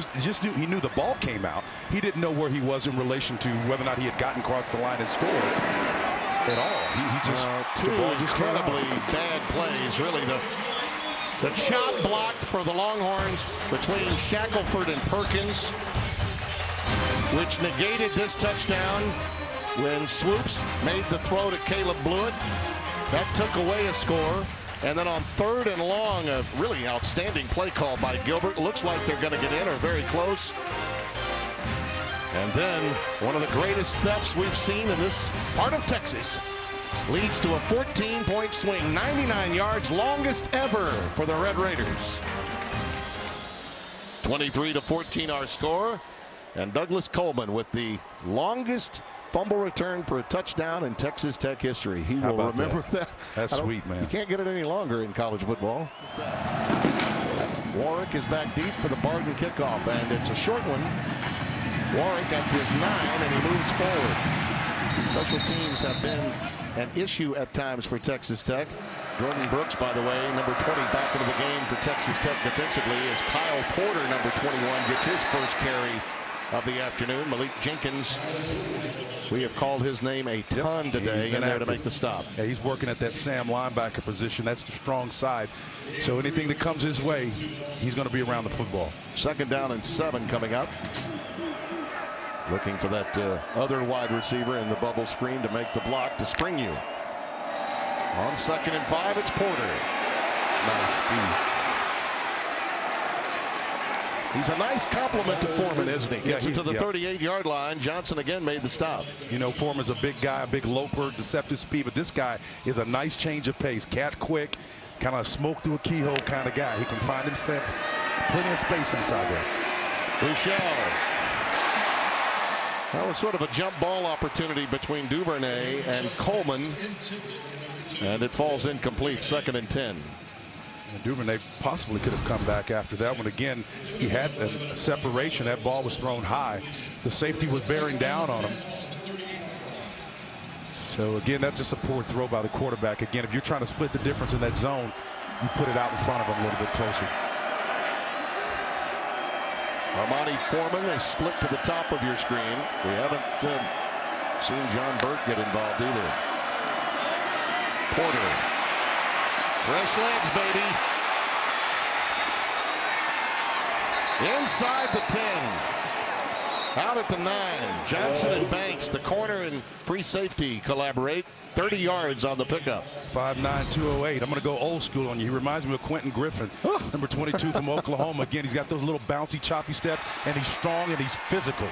knew the ball came out. He didn't know where he was in relation to whether or not he had gotten across the line and scored at all. He just two incredibly bad plays. Really, the chop block for the Longhorns between Shackelford and Perkins, which negated this touchdown when Swoops made the throw to Caleb Blewett. That took away a score. And then on 3rd and long, a really outstanding play call by Gilbert. Looks like they're going to get in or very close. And then one of the greatest thefts we've seen in this part of Texas leads to a 14-point swing, 99 yards, longest ever for the Red Raiders. 23-14 our score, and Douglas Coleman with the longest fumble return for a touchdown in Texas Tech history. He will remember that. That's sweet, man. You can't get it any longer in college football. Warwick is back deep for the Barden kickoff, and it's a short one. Warwick at his 9, and he moves forward. Special teams have been an issue at times for Texas Tech. Jordan Brooks, by the way, number 20, back into the game for Texas Tech defensively as Kyle Porter, number 21, gets his first carry of the afternoon. Malik Jenkins, we have called his name a ton today in there to make the stop. Yeah, he's working at that Sam linebacker position. That's the strong side. So anything that comes his way, he's going to be around the football. 2nd down and 7 coming up. Looking for that other wide receiver in the bubble screen to make the block to spring you. On 2nd and 5, it's Porter. Nice speed. He's a nice compliment to Foreman, isn't he? Gets him to the 38-yard line. Johnson again made the stop. You know, Foreman's a big guy, a big loper, deceptive speed, but this guy is a nice change of pace. Cat quick, kind of smoke through a keyhole kind of guy. He can find himself plenty of space inside there. Buechele. That was sort of a jump ball opportunity between Duvernay and Coleman. And it falls incomplete, 2nd and 10. And Duvernay possibly could have come back after that one. Again, he had a separation. That ball was thrown high. The safety was bearing down on him. So again, that's just a poor throw by the quarterback. Again, if you're trying to split the difference in that zone, you put it out in front of him a little bit closer. Armani Foreman is split to the top of your screen. We haven't seen John Burke get involved either. Porter. Fresh legs, baby. Inside the 10. Out at the 9. Johnson and Banks, the corner and free safety collaborate. 30 yards on the pickup. 5'9", 208. I'm going to go old school on you. He reminds me of Quentin Griffin, number 22 from Oklahoma. Again, he's got those little bouncy, choppy steps, and he's strong and he's physical.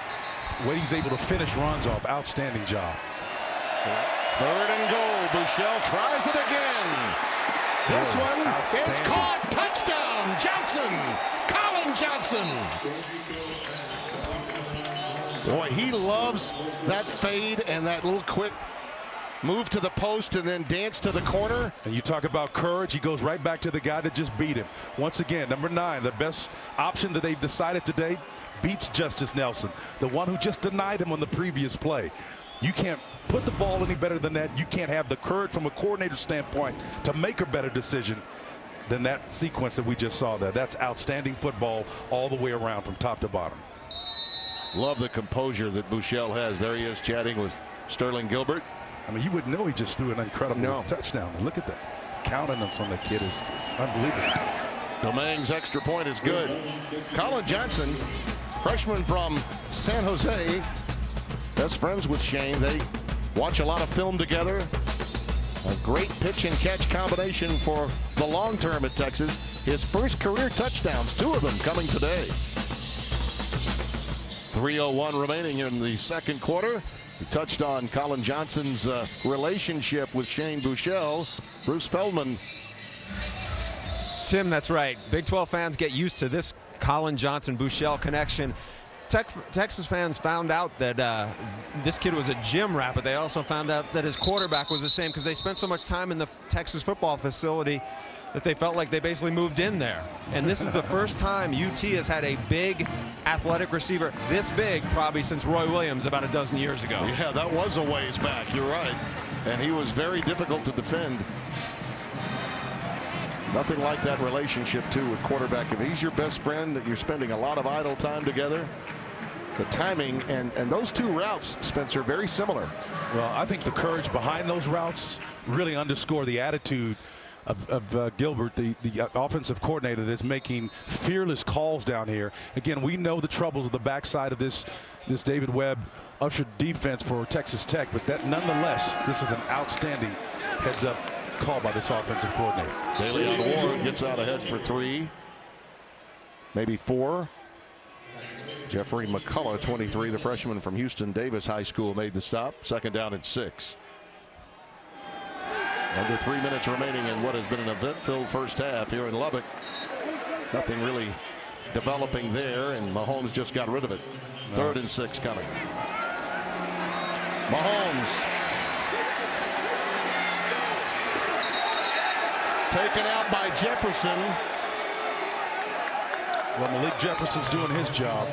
The way he's able to finish runs off, outstanding job. 3rd and goal. Buechele tries it again. This one is caught. Touchdown, Johnson. Colin Johnson. Boy, he loves that fade and that little quick move to the post and then dance to the corner. And you talk about courage, he goes right back to the guy that just beat him. Once again, number 9, the best option that they've decided today, beats Justice Nelson, the one who just denied him on the previous play. You can't put the ball any better than that. You can't have the courage from a coordinator standpoint to make a better decision than that sequence that we just saw there. That's outstanding football all the way around from top to bottom. Love the composure that Buechele has. There he is chatting with Sterling Gilbert. I mean, you wouldn't know he just threw an incredible touchdown. Look at that. Countenance on that kid is unbelievable. Domingue's extra point is good. Colin Johnson, freshman from San Jose, best friends with Shane. They watch a lot of film together. A great pitch and catch combination for the long term at Texas. His first career touchdowns, 2 of them coming today. 3:01 remaining in the 2nd quarter. We touched on Colin Johnson's relationship with Shane Buechele. Bruce Feldman. Tim, that's right. Big 12 fans get used to this Colin Johnson-Buechele connection. Texas fans found out that this kid was a gym rat, but they also found out that his quarterback was the same because they spent so much time in the Texas football facility that they felt like they basically moved in there. And this is the first time UT has had a big athletic receiver this big probably since Roy Williams about a dozen years ago. Yeah, that was a ways back. You're right. And he was very difficult to defend. Nothing like that relationship, too, with quarterback. If he's your best friend, that you're spending a lot of idle time together. The timing and those 2 routes, Spencer, very similar. Well, I think the courage behind those routes really underscore the attitude of Gilbert, the offensive coordinator that's making fearless calls down here. Again, we know the troubles of the backside of this David Webb ushered defense for Texas Tech, but that nonetheless, this is an outstanding heads-up call by this offensive coordinator. Daleon Ward gets out ahead for 3, maybe 4. Jeffrey McCullough, 23, the freshman from Houston Davis High School, made the stop. 2nd down and 6. Under 3 minutes remaining in what has been an event-filled first half here in Lubbock. Nothing really developing there, and Mahomes just got rid of it. 3rd and 6 coming. Mahomes. Taken out by Jefferson. Well, Malik Jefferson's doing his job.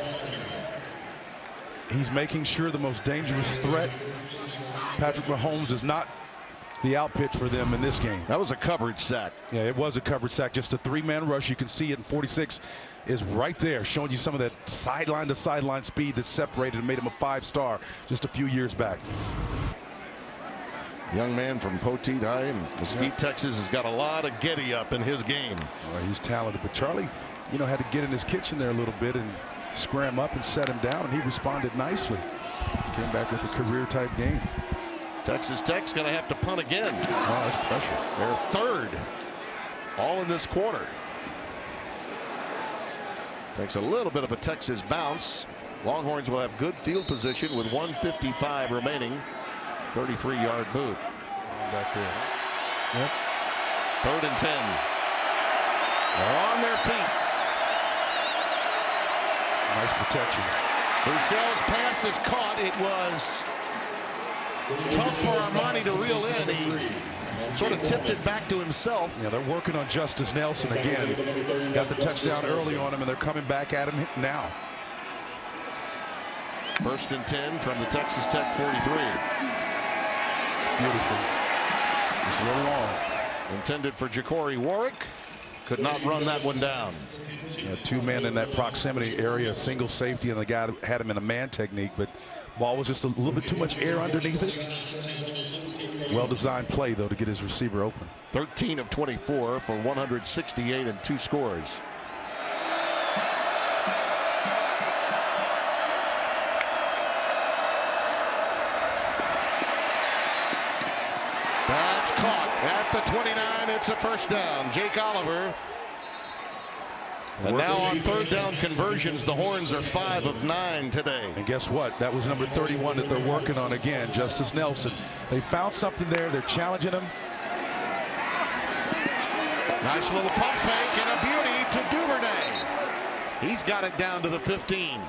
He's making sure the most dangerous threat, Patrick Mahomes, is not the outpitch for them in this game. That was a covered sack. Yeah, it was a covered sack. Just a 3-man rush. You can see it in 46 is right there, showing you some of that sideline to sideline speed that separated and made him a 5-star just a few years back. Young man from Poteet High in Mesquite, Texas, has got a lot of giddy up in his game. Well, he's talented, but Charlie, you know, had to get in his kitchen there a little bit and scram up and set him down, and he responded nicely. Came back with a career-type game. Texas Tech's going to have to punt again. Oh, that's pressure. They're 3rd, all in this quarter. Takes a little bit of a Texas bounce. Longhorns will have good field position with 1:55 remaining. 33-yard booth. Back there. Yep. 3rd and 10. They're on their feet. Nice protection. Bouchel's pass is caught. It was tough for Armani to reel in. He sort of tipped it back to himself. Yeah, they're working on Justice Nelson again. Got the touchdown early on him, and they're coming back at him now. 1st and 10 from the Texas Tech 43. Beautiful. Just a little long. Intended for Ja'Cory Warwick. Could not run that one down. Yeah, 2 men in that proximity area, single safety, and the guy had him in a man technique, but ball was just a little bit too much air underneath it. Well-designed play, though, to get his receiver open. 13 of 24 for 168 and 2 scores. That's caught at the 29. It's a 1st down. Jake Oliver. And now on 3rd down conversions, the Horns are 5 of 9 today. And guess what? That was number 31 that they're working on again, Justice Nelson. They found something there. They're challenging him. Nice little pump fake and a beauty to Duvernay. He's got it down to the 15.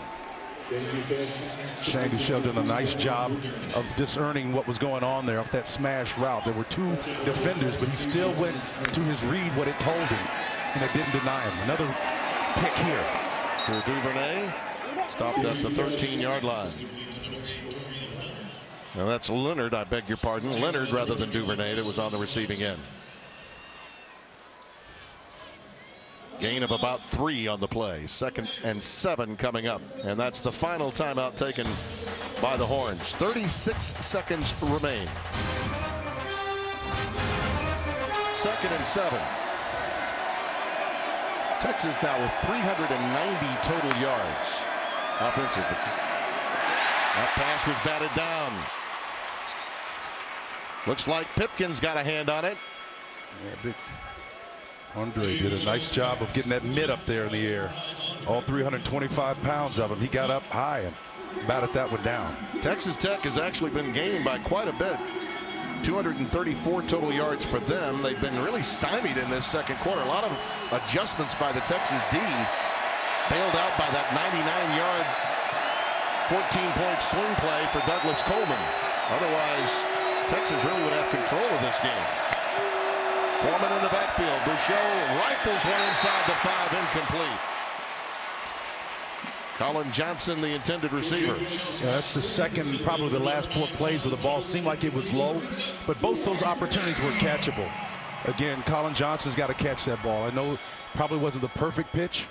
Shane Duchel did a nice job of discerning what was going on there off that smash route. There were 2 defenders, but he still went to his read what it told him, and it didn't deny him. Another pick here. For Duvernay, stopped at the 13-yard line. Now that's Leonard, I beg your pardon. Leonard rather than Duvernay that was on the receiving end. Gain of about 3 on the play. 2nd and 7 coming up. And that's the final timeout taken by the Horns. 36 seconds remain. 2nd and 7. Texas now with 390 total yards offensively. That pass was batted down. Looks like Pipkins got a hand on it. Yeah, big. Andre did a nice job of getting that mid up there in the air. All 325 pounds of him. He got up high and batted that one down. Texas Tech has actually been gained by quite a bit. 234 total yards for them. They've been really stymied in this 2nd quarter. A lot of adjustments by the Texas D. Bailed out by that 99-yard 14-point swing play for Douglas Coleman. Otherwise, Texas really would have control of this game. Foreman in the backfield. Bouchel rifles one inside the 5, incomplete. Colin Johnson, the intended receiver. Yeah, that's the 2nd, probably the last 4 plays where the ball seemed like it was low, but both those opportunities were catchable. Again, Colin Johnson's got to catch that ball. I know it probably wasn't the perfect pitch,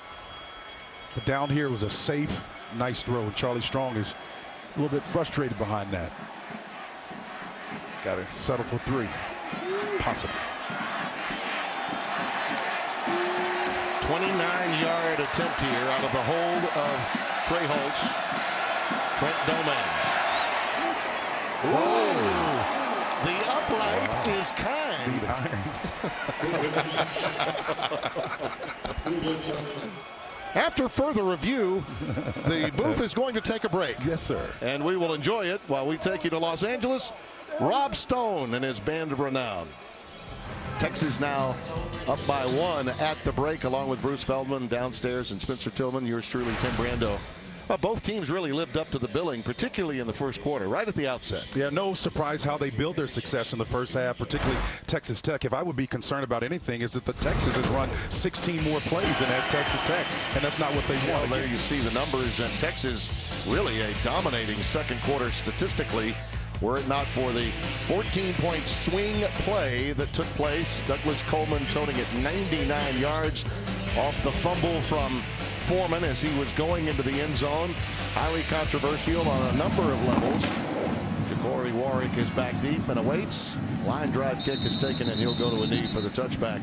but down here was a safe, nice throw. And Charlie Strong is a little bit frustrated behind that. Got to settle for 3, possibly. 29-yard attempt here out of the hold of Trey Holtz. Trent Doman. The upright is kind. After further review, the booth is going to take a break. Yes, sir. And we will enjoy it while we take you to Los Angeles. Rob Stone and his band of renown. Texas now up by 1 at the break, along with Bruce Feldman downstairs and Spencer Tillman. Yours truly, Tim Brando. Both teams really lived up to the billing, particularly in the 1st quarter, right at the outset. Yeah, no surprise how they build their success in the 1st half, particularly Texas Tech. If I would be concerned about anything, is that the Texas has run 16 more plays than has Texas Tech, and that's not what they want. Well, there you see the numbers, and Texas really a dominating 2nd quarter statistically. Were it not for the 14-point swing play that took place, Douglas Coleman toting it 99 yards off the fumble from Foreman as he was going into the end zone. Highly controversial on a number of levels. Ja'Cory Warwick is back deep and awaits. Line drive kick is taken, and he'll go to a knee for the touchback.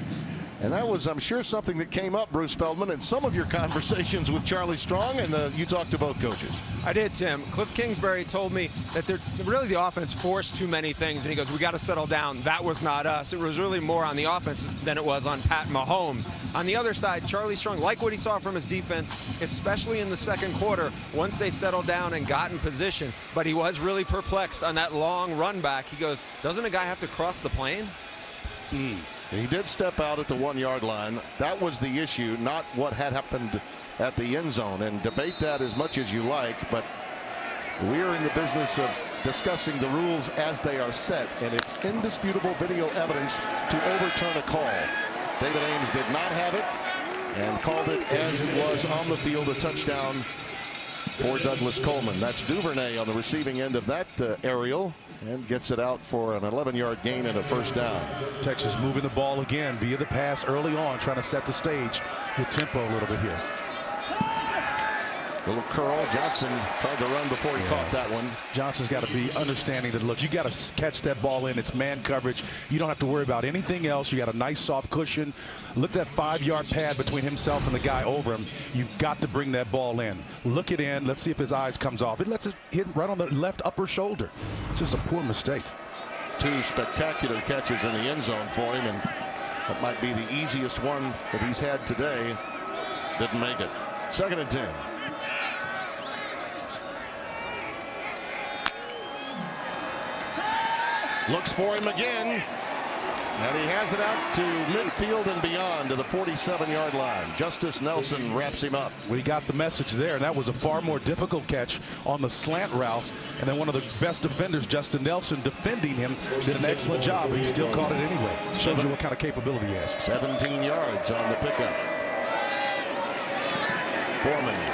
And that was, I'm sure, something that came up, Bruce Feldman, in some of your conversations with Charlie Strong, and you talked to both coaches. I did, Tim. Cliff Kingsbury told me that really the offense forced too many things, and he goes, we got to settle down. That was not us. It was really more on the offense than it was on Pat Mahomes. On the other side, Charlie Strong, like what he saw from his defense, especially in the second quarter, once they settled down and got in position, but he was really perplexed on that long run back. He goes, doesn't a guy have to cross the plane? He did step out at the 1-yard line. That was the issue, not what had happened at the end zone. And debate that as much as you like, but we are in the business of discussing the rules as they are set, and it's indisputable video evidence to overturn a call. David Ames did not have it and called it as it was on the field, a touchdown for Douglas Coleman. That's Duvernay on the receiving end of that aerial, and gets it out for an 11-yard gain and a first down. Texas moving the ball again via the pass early on, trying to set the stage with tempo a little bit here. Little curl. Johnson tried to run before he caught that one. Johnson's got to be understanding that, look, you got to catch that ball in. It's man coverage. You don't have to worry about anything else. You got a nice soft cushion. Look at that 5-yard pad between himself and the guy over him. You've got to bring that ball in. Look it in. Let's see if his eyes comes off. It lets it hit right on the left upper shoulder. It's just a poor mistake. 2 spectacular catches in the end zone for him, and that might be the easiest one that he's had today. Didn't make it. 2nd and 10. Looks for him again, and he has it out to midfield and beyond to the 47-yard line. Justice Nelson wraps him up. We got the message there, and that was a far more difficult catch on the slant routes. And then one of the best defenders, Justin Nelson, defending him, did an excellent job, but he still caught it anyway. Shows you what kind of capability he has. 17 yards on the pickup. Foreman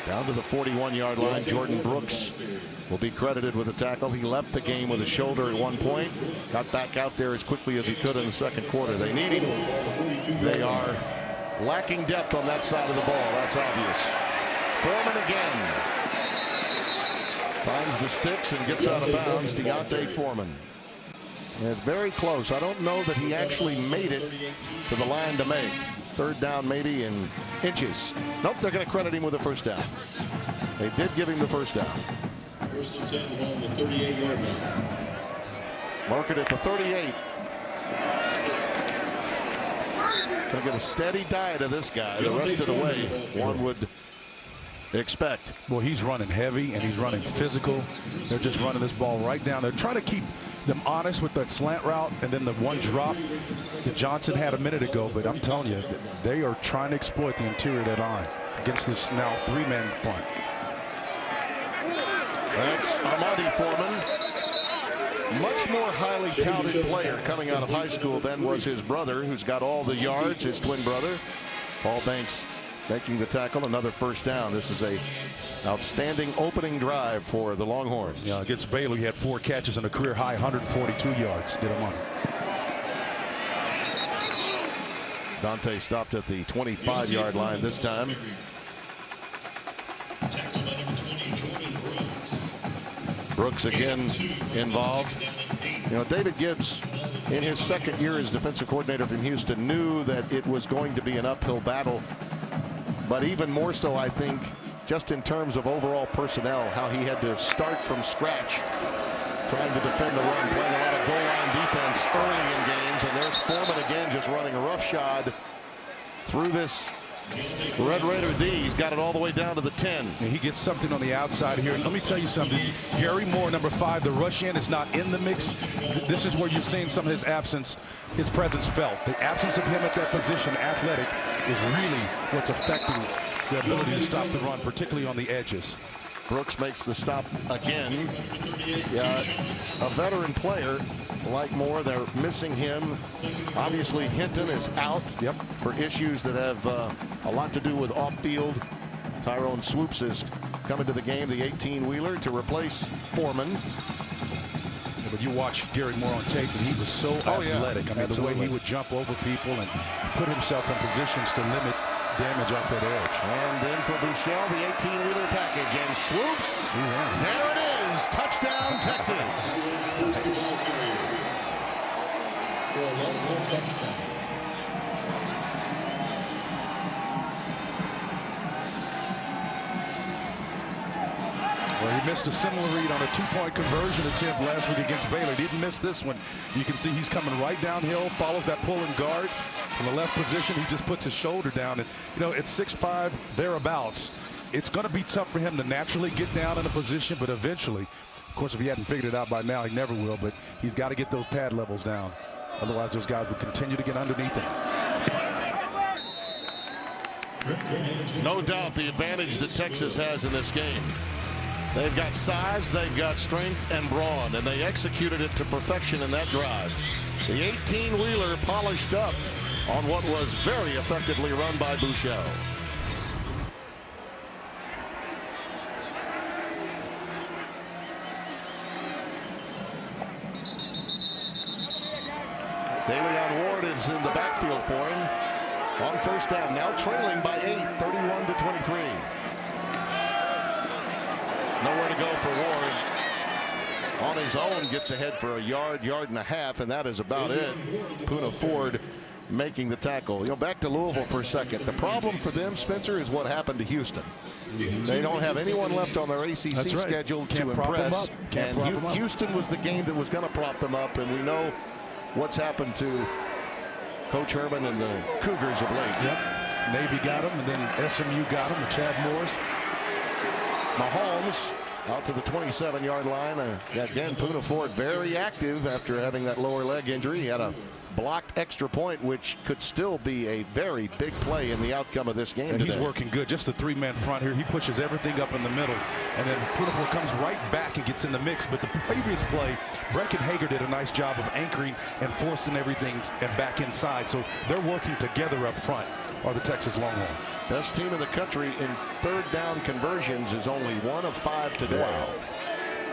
down to the 41-yard line. Jordan Brooks will be credited with a tackle. He left the game with a shoulder at one point. Got back out there as quickly as he could in the second quarter. They need him. They are lacking depth on that side of the ball. That's obvious. Foreman again. Finds the sticks and gets out of bounds. D'Onta Foreman. And it's very close. I don't know that he actually made it to the line to make. 3rd down maybe in inches. Nope, they're going to credit him with a first down. They did give him the first down. 1st and 10 along the 38-yard line. Mark it at the 38. They'll get a steady diet of this guy the rest of the way, one would expect. Well, he's running heavy and he's running physical. They're just running this ball right down. They're trying to keep them honest with that slant route and then the one drop that Johnson had a minute ago. But I'm telling you, they are trying to exploit the interior of that line against this now 3-man front. That's Amadi Foreman. Much more highly touted player coming out of high school than was his brother, who's got all the yards, his twin brother. Paul Banks making the tackle, another first down. This is a outstanding opening drive for the Longhorns. Yeah, against Baylor, he had 4 catches and a career high 142 yards. Did him on. Dante stopped at the 25-yard line this time. Brooks again involved. You know, David Gibbs, in his second year as defensive coordinator from Houston, knew that it was going to be an uphill battle. But even more so, I think, just in terms of overall personnel, how he had to start from scratch, trying to defend the run, playing a lot of goal line defense early in games. And there's Foreman again, just running a roughshod through this Red Raider D. He's got it all the way down to the 10. And he gets something on the outside here. And let me tell you something. Gary Moore, number 5, the rush in is not in the mix. This is where you're seeing some of his absence, his presence felt. The absence of him at that position, athletic, is really what's affecting the ability to stop the run, particularly on the edges. Brooks makes the stop again. A veteran player like Moore, they're missing him. Obviously, Hinton is out for issues that have a lot to do with off-field. Tyrone Swoops is coming to the game, the 18-wheeler, to replace Foreman. Yeah, but you watch Gary Moore on tape, and he was so athletic. I mean, absolutely. the way he would jump over people and put himself in positions to limit damage off that edge. And then for Bouchel, the 18-wheeler package, and Swoops. There it is. Touchdown, Texas. missed a similar read on a two-point conversion attempt last week against Baylor. Didn't miss this one. You can see he's coming right downhill, follows that pulling guard from the left position. He just puts his shoulder down. And, you know, it's 6'5", thereabouts. It's going to be tough for him to naturally get down in a position, but eventually, of course, if he hadn't figured it out by now, he never will, but he's got to get those pad levels down. Otherwise, those guys will continue to get underneath him. No doubt the advantage that Texas has in this game. They've got size, they've got strength and brawn, and they executed it to perfection in that drive. The 18-wheeler polished up on what was very effectively run by Bouchel. DeLeon Ward is in the backfield for him. On first down, now trailing by 8, 31-23. Nowhere to go for Ward. On his own, gets ahead for a yard and a half, and that is about it. D'Onta Foreman making the tackle. You know, back to Louisville for a second. The problem for them, Spencer, is what happened to Houston. They don't have anyone left on their ACC schedule to impress. And Houston was the game that was going to prop them up, and we know what's happened to Coach Herman and the Cougars of late. Yep. Navy got him, and then SMU got him with Chad Morris. Mahomes out to the 27-yard line. Again, D'Onta Foreman very active after having that lower leg injury. He had a blocked extra point, which could still be a very big play in the outcome of this game and today. He's working good. Just the three-man front here. He pushes everything up in the middle, and then D'Onta Foreman comes right back and gets in the mix. But the previous play, Brecken Hager did a nice job of anchoring and forcing everything and back inside. So they're working together up front, are the Texas Longhorns. Best team in the country in third down conversions is only 1 of 5 today. Wow.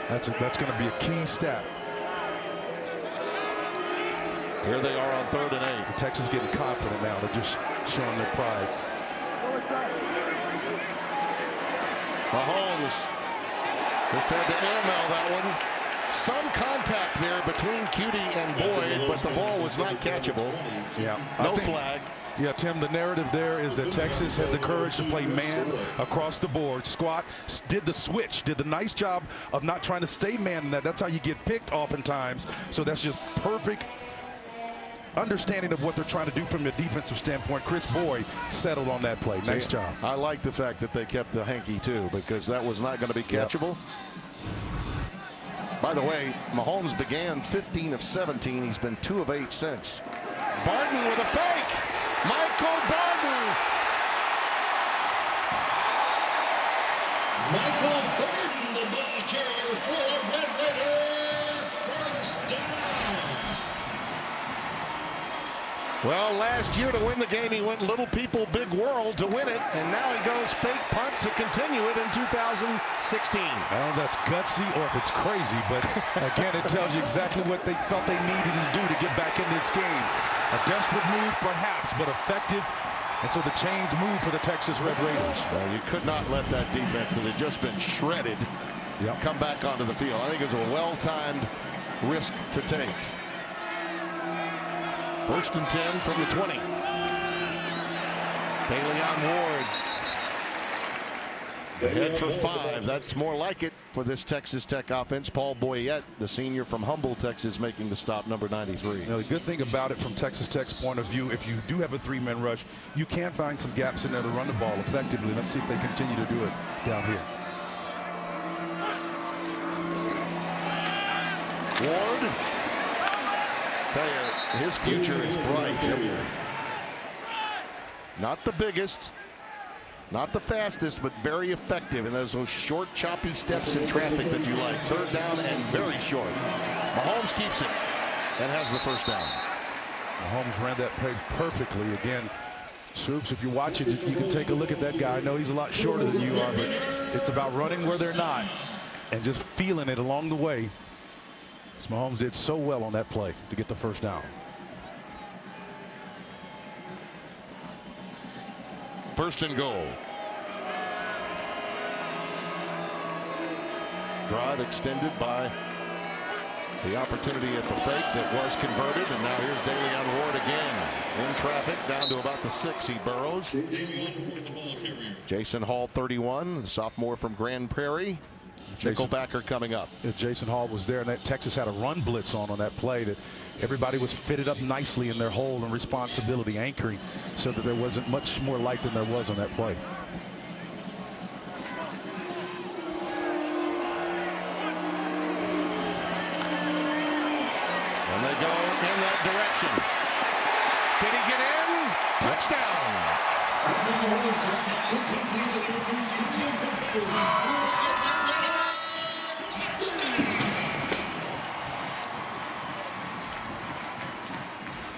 That's going to be a key stat. Here they are on 3rd and 8. Texas getting confident now. They're just showing their pride. Mahomes just had to airmail that one. Some contact there between Cutie and Boyd, but the ball was not catchable. Yeah. No flag. Yeah, Tim, the narrative there is that Texas had the courage to play man across the board. Squat, did the switch, did the nice job of not trying to stay man in that. That's how you get picked oftentimes. So that's just perfect understanding of what they're trying to do from a defensive standpoint. Chris Boyd settled on that play. Nice job. I like the fact that they kept the hanky too, because that was not going to be catchable. Yep. By the way, Mahomes began 15 of 17. He's been 2 of 8 since. Barton with a fake. Michael Barton. Michael Barton, the ball carrier for Red Raider. First down. Well, last year to win the game, he went little people, big world to win it, and now he goes fake punt to continue it in 2016. I don't know if that's gutsy or if it's crazy, but again, it tells you exactly what they felt they needed to do to get back in this game. A desperate move, perhaps, but effective. And so the chains move for the Texas Red Raiders. Well, you could not let that defense that had just been shredded come back onto the field. I think it was a well-timed risk to take. 1st and 10 from the 20. DeLeon Ward ahead for 5. That's more like it for this Texas Tech offense. Paul Boyette, the senior from Humble, Texas, making the stop, number 93. You know, the good thing about it from Texas Tech's point of view, if you do have a 3-man rush, you can find some gaps in there to run the ball effectively. Let's see if they continue to do it down here. Ward, tell you, his future is bright. Not the biggest, not the fastest, but very effective in those short, choppy steps in traffic that you like. 3rd down and very short. Mahomes keeps it and has the 1st down. Mahomes ran that play perfectly. Again, Swoops, if you watch it, you can take a look at that guy. I know he's a lot shorter than you are, but it's about running where they're not and just feeling it along the way. As Mahomes did so well on that play to get the 1st down. First and goal. Drive extended by the opportunity at the fake that was converted, and now here's DeLeon Ward again in traffic down to about the 6. He burrows. Jason Hall, 31, the sophomore from Grand Prairie. Nickelbacker coming up. Jason Hall was there, and that Texas had a run blitz on that play that everybody was fitted up nicely in their hole and responsibility, anchoring, so that there wasn't much more light than there was on that play. And they go in that direction. Did he get in? Touchdown.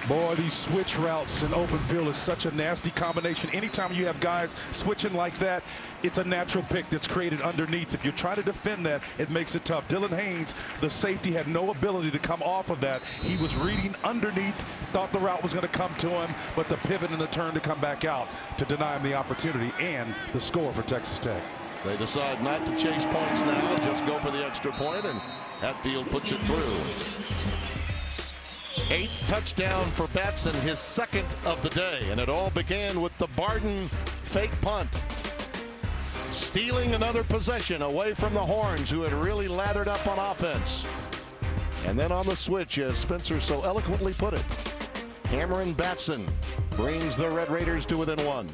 Boy, these switch routes in open field is such a nasty combination. Anytime you have guys switching like that, it's a natural pick that's created underneath. If you try to defend that, it makes it tough. Dylan Haynes, the safety, had no ability to come off of that. He was reading underneath, thought the route was going to come to him, but the pivot and the turn to come back out to deny him the opportunity and the score for Texas Tech. They decide not to chase points now, just go for the extra point, and Hatfield puts it through. 8th touchdown for Batson, his 2nd of the day, and it all began with the Barden fake punt. Stealing another possession away from the Horns, who had really lathered up on offense. And then on the switch, as Spencer so eloquently put it, Cameron Batson brings the Red Raiders to within 1.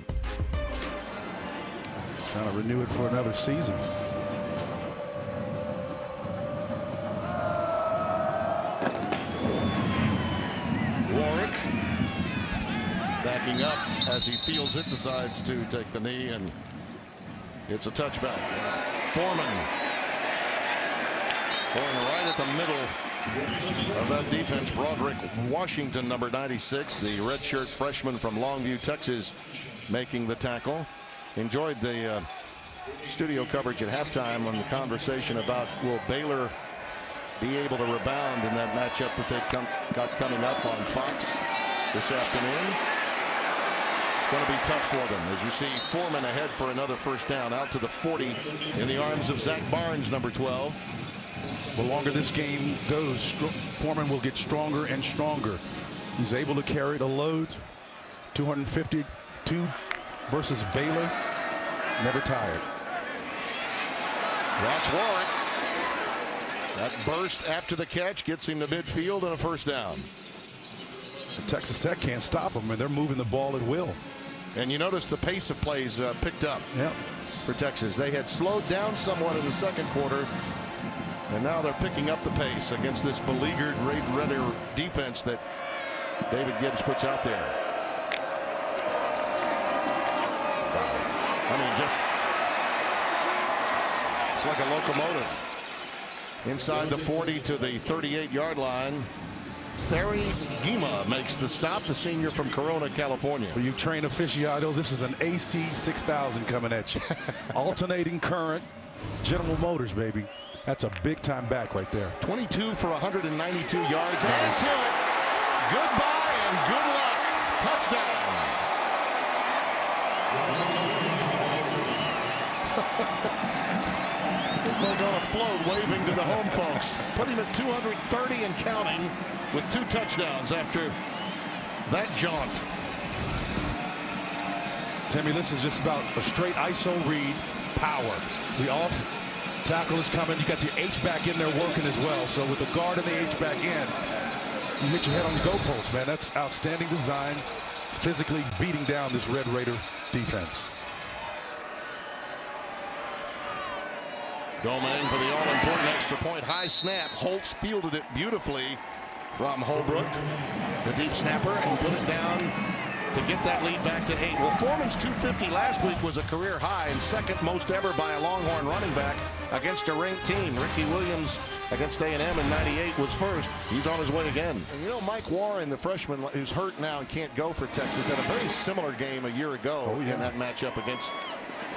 Trying to renew it for another season. Warwick backing up as he feels it, decides to take the knee, and it's a touchback. Foreman going right at the middle of that defense. Broderick Washington, number 96, the redshirt freshman from Longview, Texas, making the tackle. Enjoyed the studio coverage at halftime on the conversation about will Baylor be able to rebound in that matchup that they've got coming up on Fox this afternoon. It's going to be tough for them, as you see Foreman ahead for another first down out to the 40 in the arms of Zach Barnes, number 12. The longer this game goes, Foreman will get stronger and stronger. He's able to carry the load. 252 versus Baylor. Never tired. Watch Warwick. That burst after the catch gets him to midfield and a first down. Texas Tech can't stop them, and they're moving the ball at will. And you notice the pace of plays picked up for Texas. They had slowed down somewhat in the second quarter, and now they're picking up the pace against this beleaguered Red Raider defense that David Gibbs puts out there. I mean, it's like a locomotive. Inside the 40 to the 38-yard line. Thierry Guima makes the stop, the senior from Corona, California. For you train aficionados, this is an AC 6000 coming at you. Alternating current, General Motors, baby. That's a big-time back right there. 22 for 192 yards. And to it. Goodbye and good luck. Touchdown. He's like on a float waving to the home folks. Put him at 230 and counting with 2 touchdowns after that jaunt. Timmy, this is just about a straight ISO read power. The off tackle is coming. You got the H-back in there working as well. So with the guard and the H-back in, you hit your head on the goalpost, man. That's outstanding design, physically beating down this Red Raider defense. Domingue for the all-important extra point. High snap. Holtz fielded it beautifully from Holbrook. The deep snapper, and put it down to get that lead back to 8. Well, Foreman's 250 last week was a career high and second most ever by a Longhorn running back against a ranked team. Ricky Williams against A&M in '98 was first. He's on his way again. And you know, Mike Warren, the freshman who's hurt now and can't go for Texas, had a very similar game a year ago in that matchup against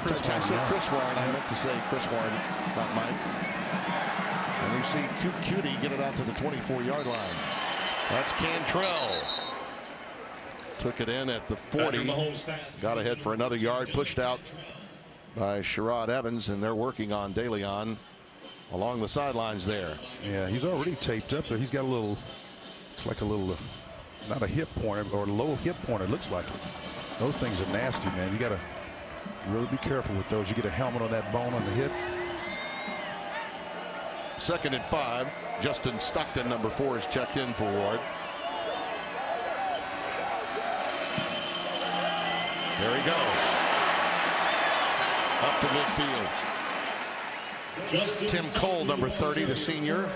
Chris Warren. I meant to say Chris Warren, not Mike. And you see Cutie get it out to the 24-yard line. That's Cantrell. Took it in at the 40. Got ahead for another yard. Pushed out by Sherrod Evans, and they're working on DeLeon along the sidelines there. Yeah, he's already taped up. He's got a little, it's like a little, not a hip pointer, or a low hip pointer, it looks like it. Those things are nasty, man. You got to really be careful with those. You get a helmet on that bone on the hip. 2nd and 5. Justin Stockton, number 4, is checked in for Ward. There he goes. Up to midfield. Tim Cole, number 30, the senior,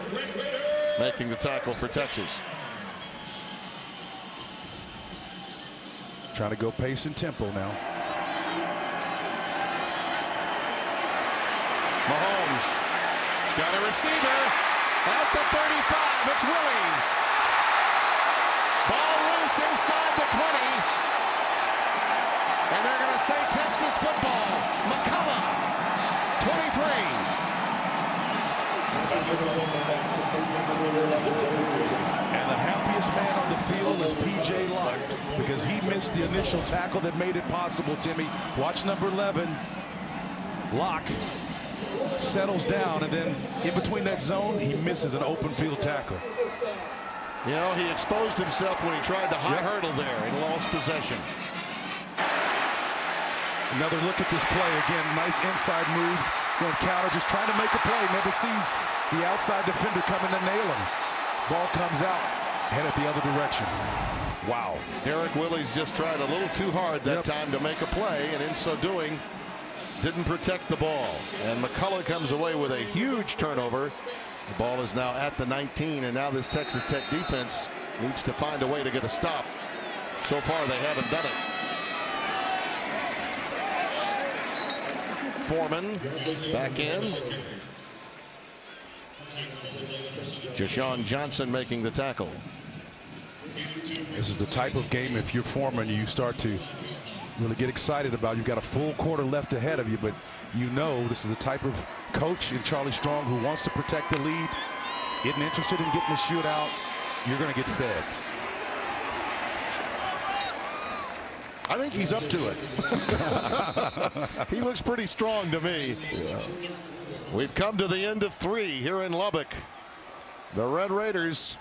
making the tackle for Texas. Trying to go pace and tempo now. Mahomes got a receiver at the 35. It's Willies. Ball loose inside the 20. And they're going to say Texas football. McCullough, 23. And the happiest man on the field is P.J. Locke, because he missed the initial tackle that made it possible, Timmy. Watch number 11. Locke settles down, and then in between that zone, he misses an open field tackle. You know, he exposed himself when he tried the high hurdle there and lost possession. Another look at this play. Again, nice inside move. Going counter, just trying to make a play. Never sees the outside defender coming to nail him. Ball comes out, headed the other direction. Wow. Eric Willies just tried a little too hard that time to make a play, and in so doing, didn't protect the ball. And McCullough comes away with a huge turnover. The ball is now at the 19, and now this Texas Tech defense needs to find a way to get a stop. So far, they haven't done it. Foreman back in. Jashawn Johnson making the tackle. This is the type of game, if you're Foreman, you start to really get excited about. You've got a full quarter left ahead of you, but you know this is the type of coach in Charlie Strong who wants to protect the lead, isn't interested in getting the shootout. You're going to get fed. I think he's up to it. He looks pretty strong to me. Yeah. We've come to the end of 3 here in Lubbock. The Red Raiders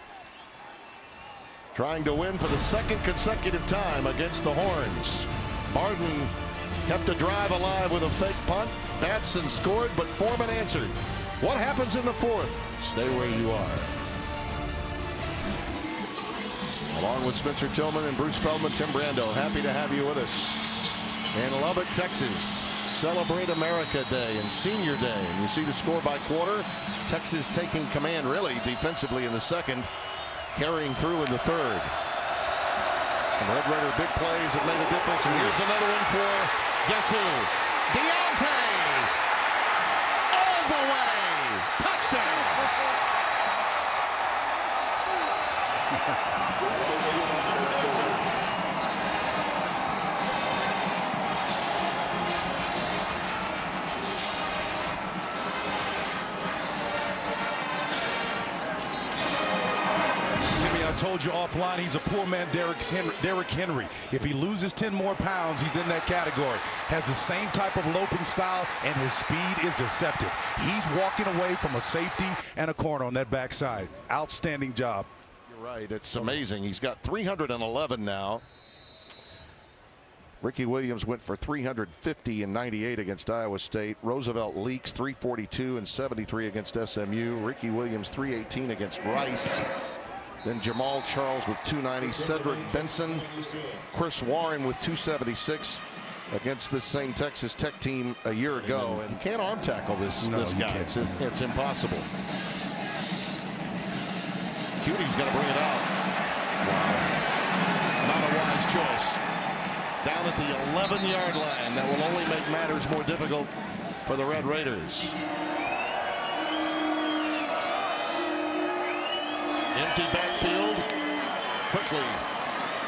trying to win for the 2nd consecutive time against the Horns. Barden kept a drive alive with a fake punt. Batson scored, but Foreman answered. What happens in the 4th? Stay where you are. Along with Spencer Tillman and Bruce Feldman, Tim Brando, happy to have you with us in Lubbock, Texas. Celebrate America Day and Senior Day. And you see the score by quarter. Texas taking command really defensively in the 2nd, carrying through in the 3rd. Some Red Raider big plays that made a difference. And here's another one for, guess who? D'Onta! All the way! Touchdown! Told you offline, he's a poor man, Derrick Henry. If he loses 10 more pounds, he's in that category. Has the same type of loping style, and his speed is deceptive. He's walking away from a safety and a corner on that backside. Outstanding job. You're right. It's amazing. He's got 311 now. Ricky Williams went for 350 and 98 against Iowa State. Roosevelt Leaks 342 and 73 against SMU. Ricky Williams 318 against Rice. Then Jamal Charles with 290, Cedric Benson, Chris Warren with 276 against this same Texas Tech team a year ago. And you can't arm tackle this guy. It's impossible. Cuty's going to bring it out. Wow. Not a wise choice. Down at the 11-yard line. That will only make matters more difficult for the Red Raiders. Empty backfield. Quickly,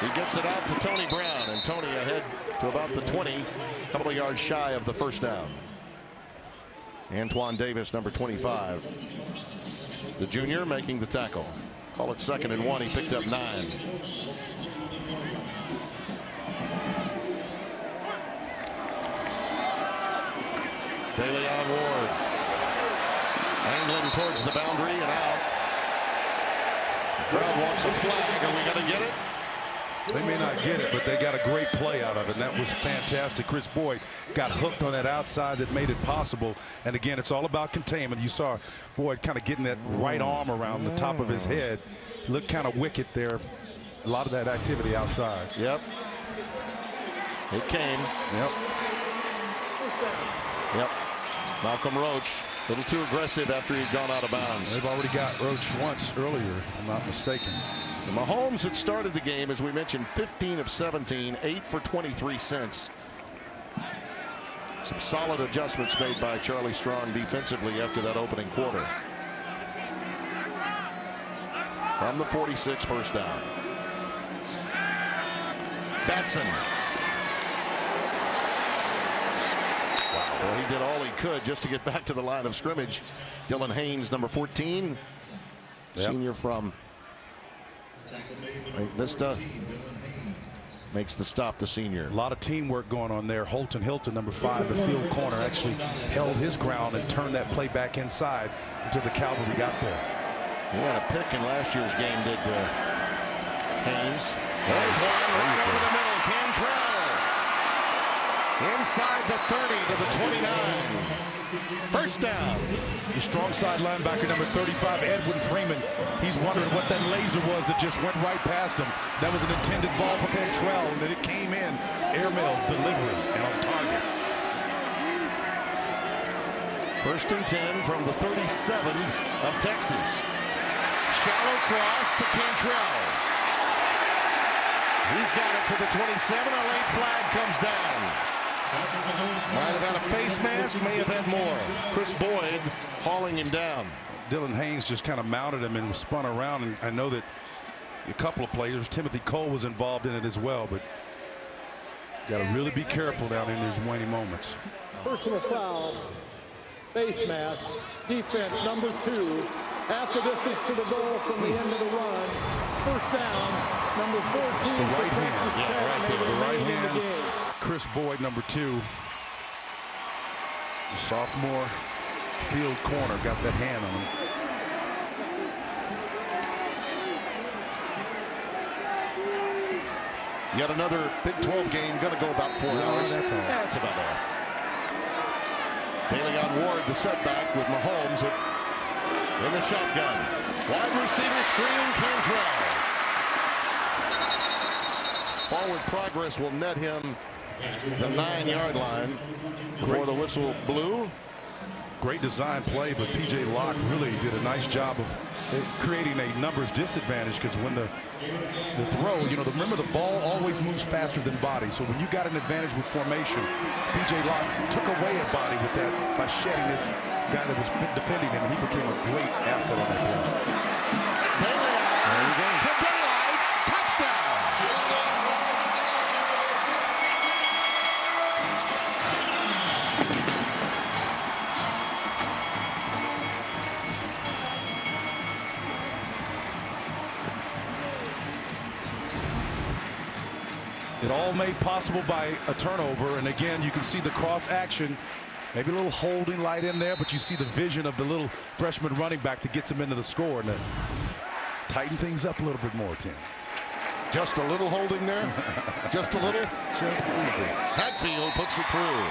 he gets it out to Tony Brown, and Tony ahead to about the 20, a couple of yards shy of the first down. Antoine Davis, number 25, the junior, making the tackle. Call it 2nd and 1. He picked up 9. DeLeon Ward angling towards the boundary and out. Crowd wants a flag. Are we going to get it? They may not get it, but they got a great play out of it, and that was fantastic. Chris Boyd got hooked on that outside that made it possible. And again, it's all about containment. You saw Boyd kind of getting that right arm around the top of his head. Looked kind of wicked there. A lot of that activity outside. Yep. It came. Yep. Yep. Malcolm Roach, a little too aggressive after he'd gone out of bounds. They've already got Roach once earlier, if I'm not mistaken. Mahomes had started the game, as we mentioned, 15 of 17, 8 for 23 cents. Some solid adjustments made by Charlie Strong defensively after that opening quarter. From the 46, first down. Batson. Wow. Well, he did all he could just to get back to the line of scrimmage. Dylan Haynes, number 14, senior from Vista, makes the stop, the senior. A lot of teamwork going on there. Holton Hilton, number 5, the field corner, actually held his ground and turned that play back inside until the cavalry got there. He had a pick in last year's game, did Haynes. Nice. Right over the middle, Cantrell. Inside the 30 to the 29. First down. The strong side linebacker, number 35, Edwin Freeman. He's wondering what that laser was that just went right past him. That was an intended ball for Cantrell, and then it came in. Airmail delivery and on target. First and 10 from the 37 of Texas. Shallow cross to Cantrell. He's got it to the 27. A late flag comes down. Might have had a face mask, may have had more. Chris Boyd hauling him down. Dylan Haynes just kind of mounted him and spun around, and I know that a couple of players, Timothy Cole was involved in it as well, but got to really be careful down in these waning moments. Personal foul, face mask, defense number 2, half the distance to the goal from the end of the run. First down, number 14 It's the right for hand. Texas Tech. Yeah, right there, the right hand. The game. Chris Boyd, number 2, the sophomore field corner, got that hand on him. Yet another Big 12 game, going to go about 4 hours. That's all. That's about all. D'Onta Ward, the setback with Mahomes in the shotgun. Wide receiver screen, Cantrell. Forward progress will net him the 9-yard line before the whistle blew. Great design play, but P.J. Locke really did a nice job of creating a numbers disadvantage, because when the throw, remember the ball always moves faster than body. So when you got an advantage with formation, P.J. Locke took away a body with that by shedding this guy that was defending him, and he became a great asset on that play. There you go. To daylight, touchdown. It all made possible by a turnover, and again you can see the cross action, maybe a little holding light in there, but you see the vision of the little freshman running back that gets him into the score, and tighten things up a little bit more, Tim. Just a little holding there. Just a little. Just a little bit. Hatfield puts it through.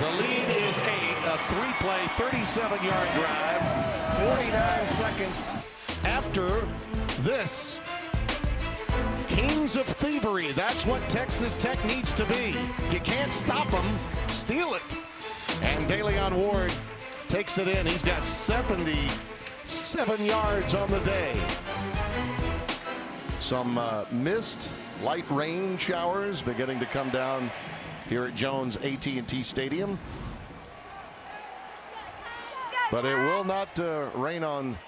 The lead is 8. A 3-play, 37-yard drive. 49 seconds after this. Kings of thievery. That's what Texas Tech needs to be. If you can't stop them, steal it. And D'Onta Ward takes it in. He's got 77 yards on the day. Some mist, light rain showers beginning to come down here at Jones AT&T Stadium. But it will not rain on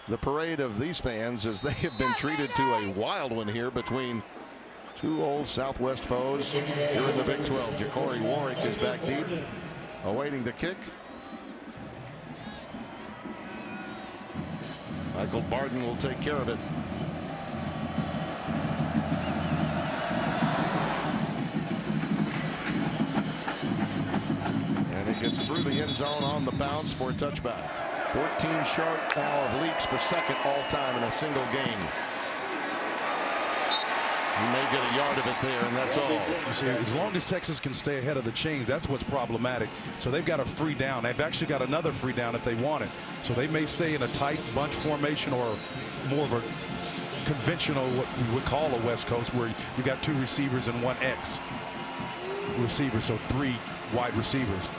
the parade of these fans, as they have been treated to a wild one here between two old Southwest foes here in the Big 12. Ja'Cory Warwick is back deep, awaiting the kick. Michael Barden will take care of it. And it gets through the end zone on the bounce for a touchback. 14 short now of Leaks for second all-time in a single game. He may get a yard of it there, and that's all. You see, as long as Texas can stay ahead of the chains, that's what's problematic. So they've got a free down. They've actually got another free down if they want it. So they may stay in a tight bunch formation or more of a conventional, what we would call a West Coast, where you got 2 receivers and 1 X receiver, so 3 wide receivers.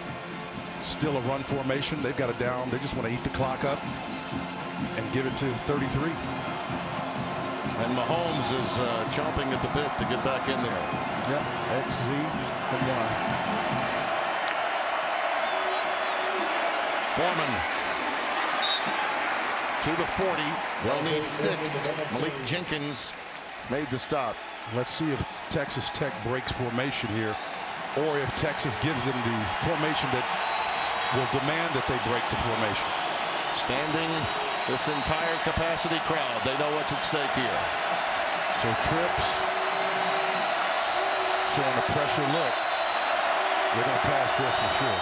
Still a run formation. They've got it down. They just want to eat the clock up and give it to 33. And Mahomes is chomping at the bit to get back in there. Yep, X, Z, and Y. Foreman to the 40. They'll need 6. Malik Jenkins made the stop. Let's see if Texas Tech breaks formation here, or if Texas gives them the formation that will demand that they break the formation. Standing this entire capacity crowd. They know what's at stake here. So trips showing a pressure look. They're going to pass this for sure.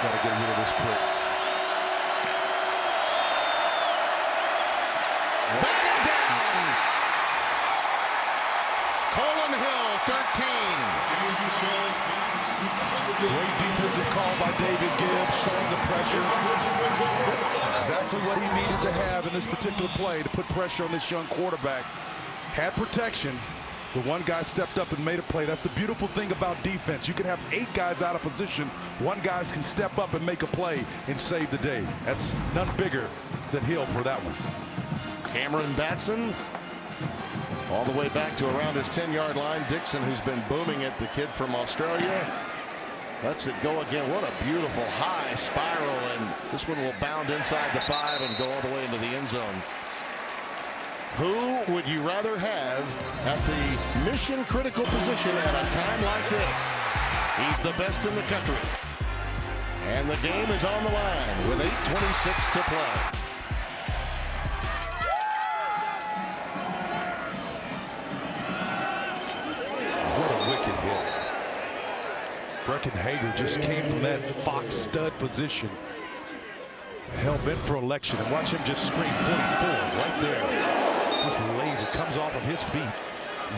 Got to get rid of this quick. Batted down. Colin Hill, 13. Great defensive call by David Gibbs, showing the pressure. Exactly what he needed to have in this particular play to put pressure on this young quarterback. Had protection, but one guy stepped up and made a play. That's the beautiful thing about defense. You can have 8 guys out of position. One guy can step up and make a play and save the day. That's none bigger than Hill for that one. Cameron Batson all the way back to around his 10-yard line. Dixon, who's been booming it, the kid from Australia, lets it go again. What a beautiful high spiral, and this one will bound inside the 5 and go all the way into the end zone. Who would you rather have at the mission critical position at a time like this? He's the best in the country. And the game is on the line with 8:26 to play. Brecken Hager just came from that Fox stud position. Hell bent for election, and watch him just scream 44 right there. Just lays it, comes off of his feet.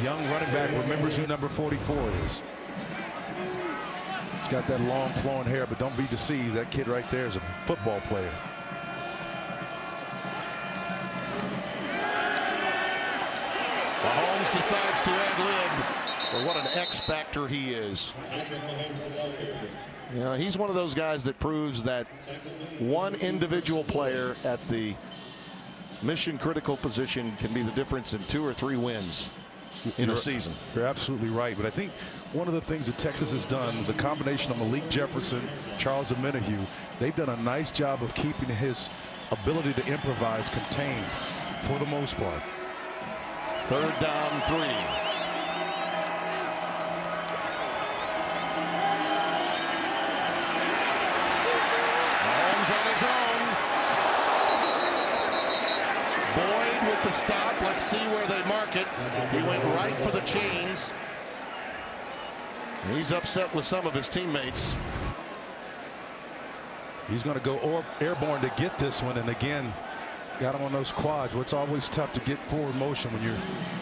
Young running back remembers who number 44 is. He's got that long flowing hair, but don't be deceived. That kid right there is a football player. Mahomes decides to ad-lib. Well, what an X factor he is. You know, he's one of those guys that proves that one individual player at the mission critical position can be the difference in 2 or 3 wins in a season. You're absolutely right. But I think one of the things that Texas has done, the combination of Malik Jefferson, Charles Omenihu, they've done a nice job of keeping his ability to improvise contained for the most part. 3rd down 3. The stop. Let's see where they mark it. He went right for the chains. He's upset with some of his teammates. He's going to go airborne to get this one, and again got him on those quads. Well, it's always tough to get forward motion when you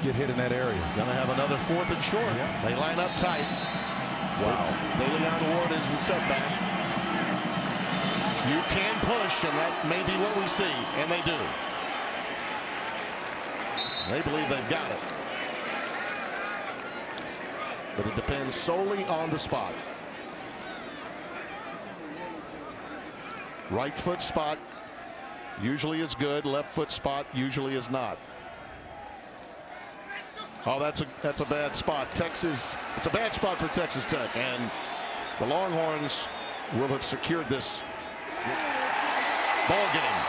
get hit in that area. Gonna have another 4th and short. Yeah. They line up tight. Wow. Leon Ward is the setback. You can push, and that may be what we see, and they do. They believe they've got it. But it depends solely on the spot. Right foot spot usually is good. Left foot spot usually is not. Oh, that's a bad spot. Texas, it's a bad spot for Texas Tech, and the Longhorns will have secured this ball game.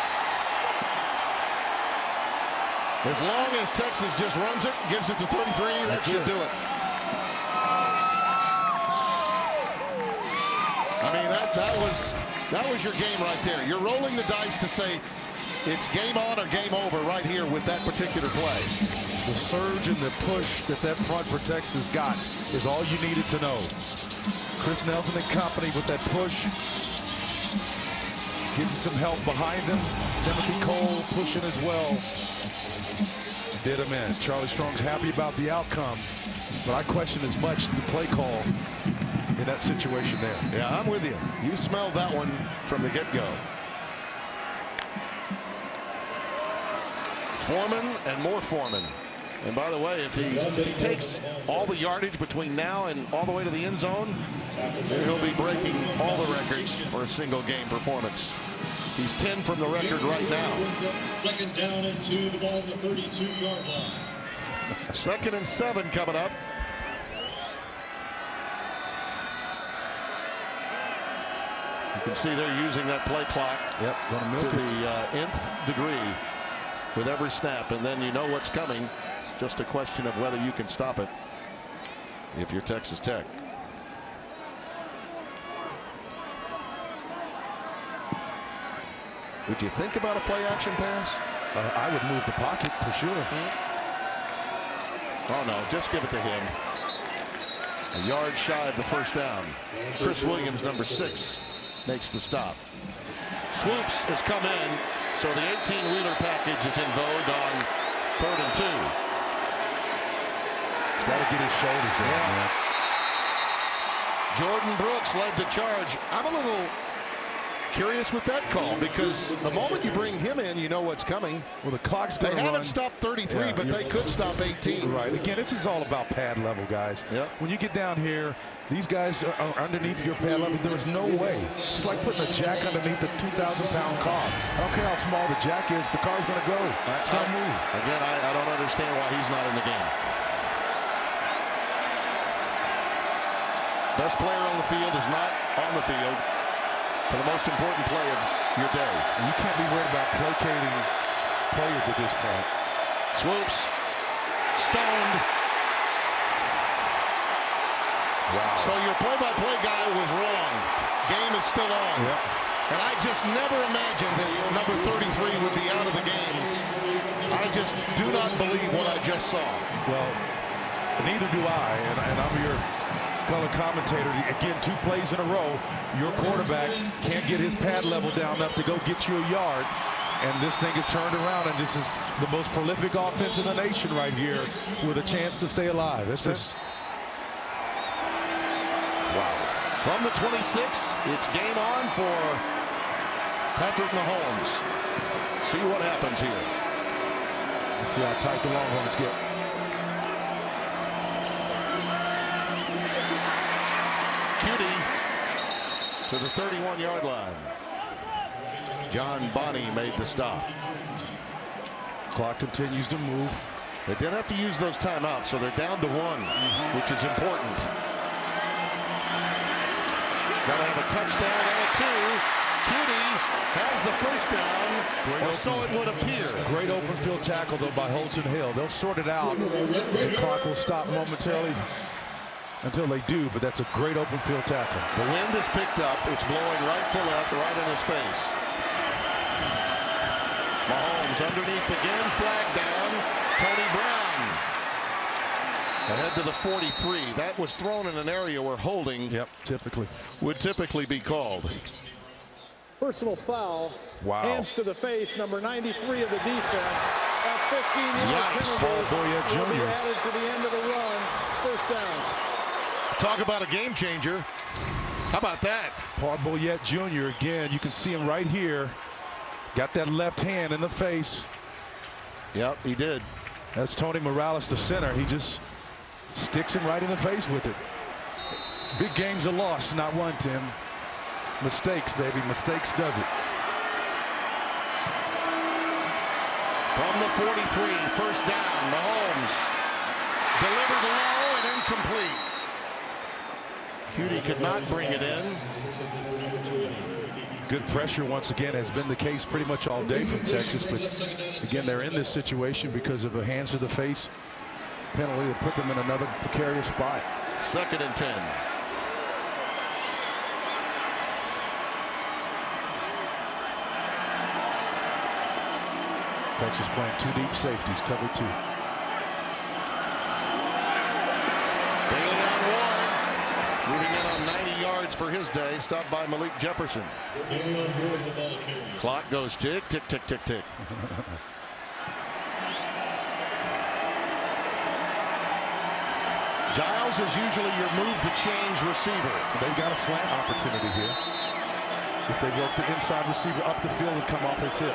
As long as Texas just runs it, gives it to 33, that should do it. I mean, that was your game right there. You're rolling the dice to say it's game on or game over right here with that particular play. The surge and the push that front for Texas got is all you needed to know. Chris Nelson and company with that push. getting some help behind them. Timothy Cole pushing as well. Did him in. Charlie Strong's happy about the outcome, but I question as much the play call in that situation there. Yeah, I'm with you. You smelled that one from the get-go. Foreman and more Foreman. And by the way, if he takes all the yardage between now and all the way to the end zone, then he'll be breaking all the records for a single game performance. He's 10 from the record right now. Second down and 2, the ball on the 32-yard line. 2nd and 7 coming up. You can see they're using that play clock to the nth degree with every snap, and then you know what's coming. It's just a question of whether you can stop it if you're Texas Tech. Would you think about a play action pass? I would move the pocket for sure. Oh no, just give it to him. A yard shy of the first down. Chris Williams, number 6, makes the stop. Swoops has come in, so the 18-wheeler package is in vogue on 3rd and 2. Got to get his shoulders down, man. Jordan Brooks led the charge. I'm a little curious with that call, because the moment you bring him in, you know what's coming. Well, the clock's going to run. They haven't stopped 33, but they could stop 18. Right. Again, this is all about pad level, guys. Yep. When you get down here, these guys are underneath your pad level. There's no way. It's like putting a jack underneath a 2,000-pound car. I don't care how small the jack is. The car's going to go. It's going to move. Again, I don't understand why he's not in the game. Best player on the field is not on the field for the most important play of your day. And you can't be worried about placating players at this point. Swoops. Stoned. Wow. So your play-by-play guy was wrong. Game is still on. Yep. And I just never imagined that number 33 would be out of the game. I just do not believe what I just saw. Well, neither do I, and I'm your color commentator. Again, 2 plays in a row. Your quarterback can't get his pad level down enough to go get you a yard. And this thing is turned around, and this is the most prolific offense in the nation right here with a chance to stay alive. This is... Wow. From the 26, it's game on for Patrick Mahomes. See what happens here. Let's see how tight the Longhorns get. To the 31-yard line. John Bonney made the stop. Clock continues to move. They didn't have to use those timeouts, so they're down to 1, which is important. Got to have a touchdown and a 2. Cutie has the first down, or so it would appear. Great open field tackle, though, by Holton Hill. They'll sort it out. The clock will stop momentarily until they do, but that's a great open field tackle. The wind is picked up. It's blowing right to left, right in his face. Mahomes underneath again, flag down. Tony Brown ahead to the 43. That was thrown in an area where holding would typically be called. Personal foul. Wow. Hands to the face, number 93 of the defense. At 15-yard penalty will be added to the end of the run. First down. Talk about a game changer. How about that? Paul Boyette Jr. again. You can see him right here. Got that left hand in the face. Yep, he did. That's Tony Morales, the center. He just sticks him right in the face with it. Big games are lost, not won, Tim. Mistakes, baby. Mistakes does it. From the 43, first down, Mahomes. Delivered low and incomplete. Cutie could not bring it in. Good pressure once again has been the case pretty much all day from Texas, but again they're in this situation because of a hands to the face penalty that put them in another precarious spot. 2nd and 10. Texas playing 2 deep safeties, cover 2. Moving in on 90 yards yards for his day. Stopped by Malik Jefferson. Clock goes tick, tick, tick, tick, tick. Giles is usually your move the change receiver. They've got a slant opportunity here. If they work the inside receiver up the field and come off his hip.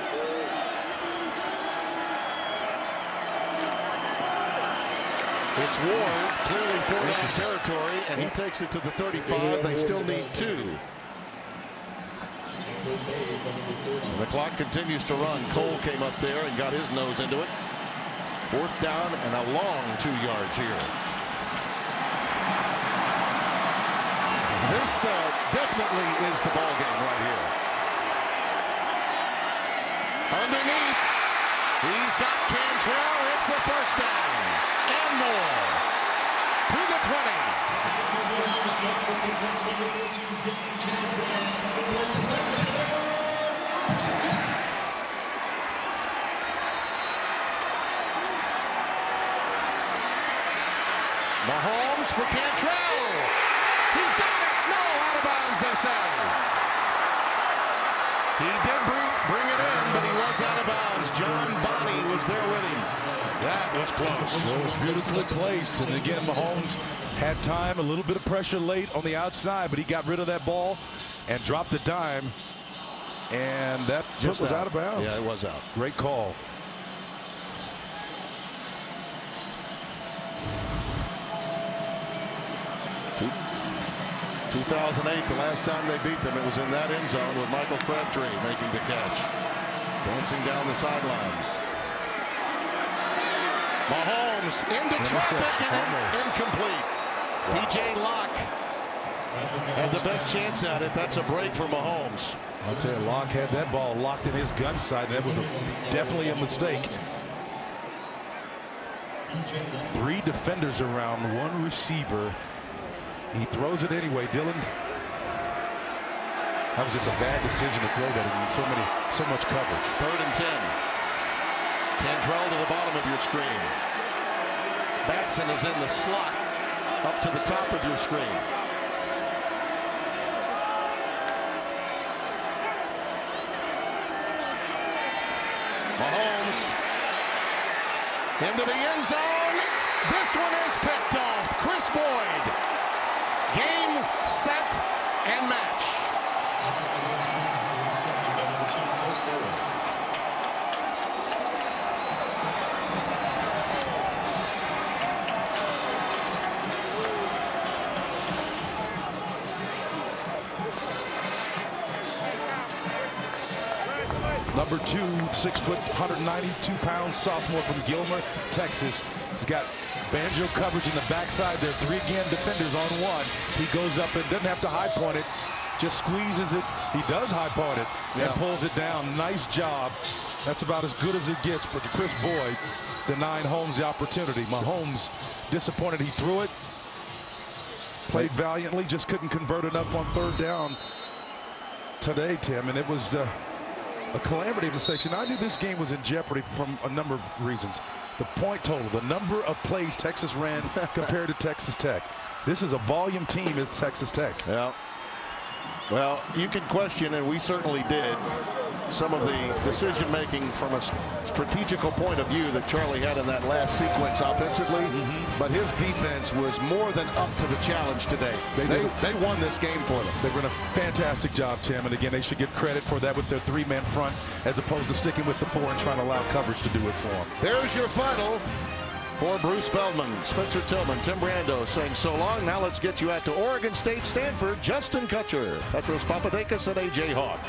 It's Ward, clearly 4-down territory, and he takes it to the 35. They still need 2. And the clock continues to run. Cole came up there and got his nose into it. 4th down and a long 2 yards here. This definitely is the ball game right here. Underneath, he's got Cantrell. It's a 1st down and more to the 20. Mahomes for Cantrell. He's got it. No, out of bounds, they say. He did bring it in, but he was out of bounds. John Bonney was there with him. That was close. It was beautifully placed. And again, Mahomes had time, a little bit of pressure late on the outside, but he got rid of that ball and dropped the dime. And that just was out of bounds. Yeah, it was out. Great call. Two. 2008, the last time they beat them, it was in that end zone with Michael Crabtree making the catch. Dancing down the sidelines. Mahomes into traffic and incomplete. P.J. Locke had the best chance at it. That's a break for Mahomes. I'll tell you, Locke had that ball locked in his gun sight. That was definitely a mistake. 3 defenders around 1 receiver. He throws it anyway. Dylan, that was just a bad decision to throw that in so much coverage. 3rd and 10. Cantrell to the bottom of your screen. Batson is in the slot up to the top of your screen. Mahomes into the end zone. This one is picked off. Chris Boyd. Game, set, and match. Number 2, 6 foot, 192-pound sophomore from Gilmer, Texas. He's got banjo coverage in the backside there. 3 again defenders on 1. He goes up and doesn't have to high point it. Just squeezes it. He does high point it and pulls it down. Nice job. That's about as good as it gets. But Chris Boyd denying Holmes the opportunity. Mahomes disappointed he threw it. Played valiantly. Just couldn't convert enough on 3rd down today, Tim. And it was a calamity of mistakes. And I knew this game was in jeopardy from a number of reasons. The point total, the number of plays Texas ran compared to Texas Tech. This is a volume team as Texas Tech. Yeah. Well, you can question, and we certainly did, some of the decision making from a strategical point of view that Charlie had in that last sequence offensively. But his defense was more than up to the challenge today. They won this game for them. They've done a fantastic job, Tim. And again, they should get credit for that with their 3-man front as opposed to sticking with the 4 and trying to allow coverage to do it for them. There's your final. For Bruce Feldman, Spencer Tillman, Tim Brando saying so long. Now let's get you out to Oregon State, Stanford, Justin Kutcher, Petros Papadakis, and A.J. Hawk.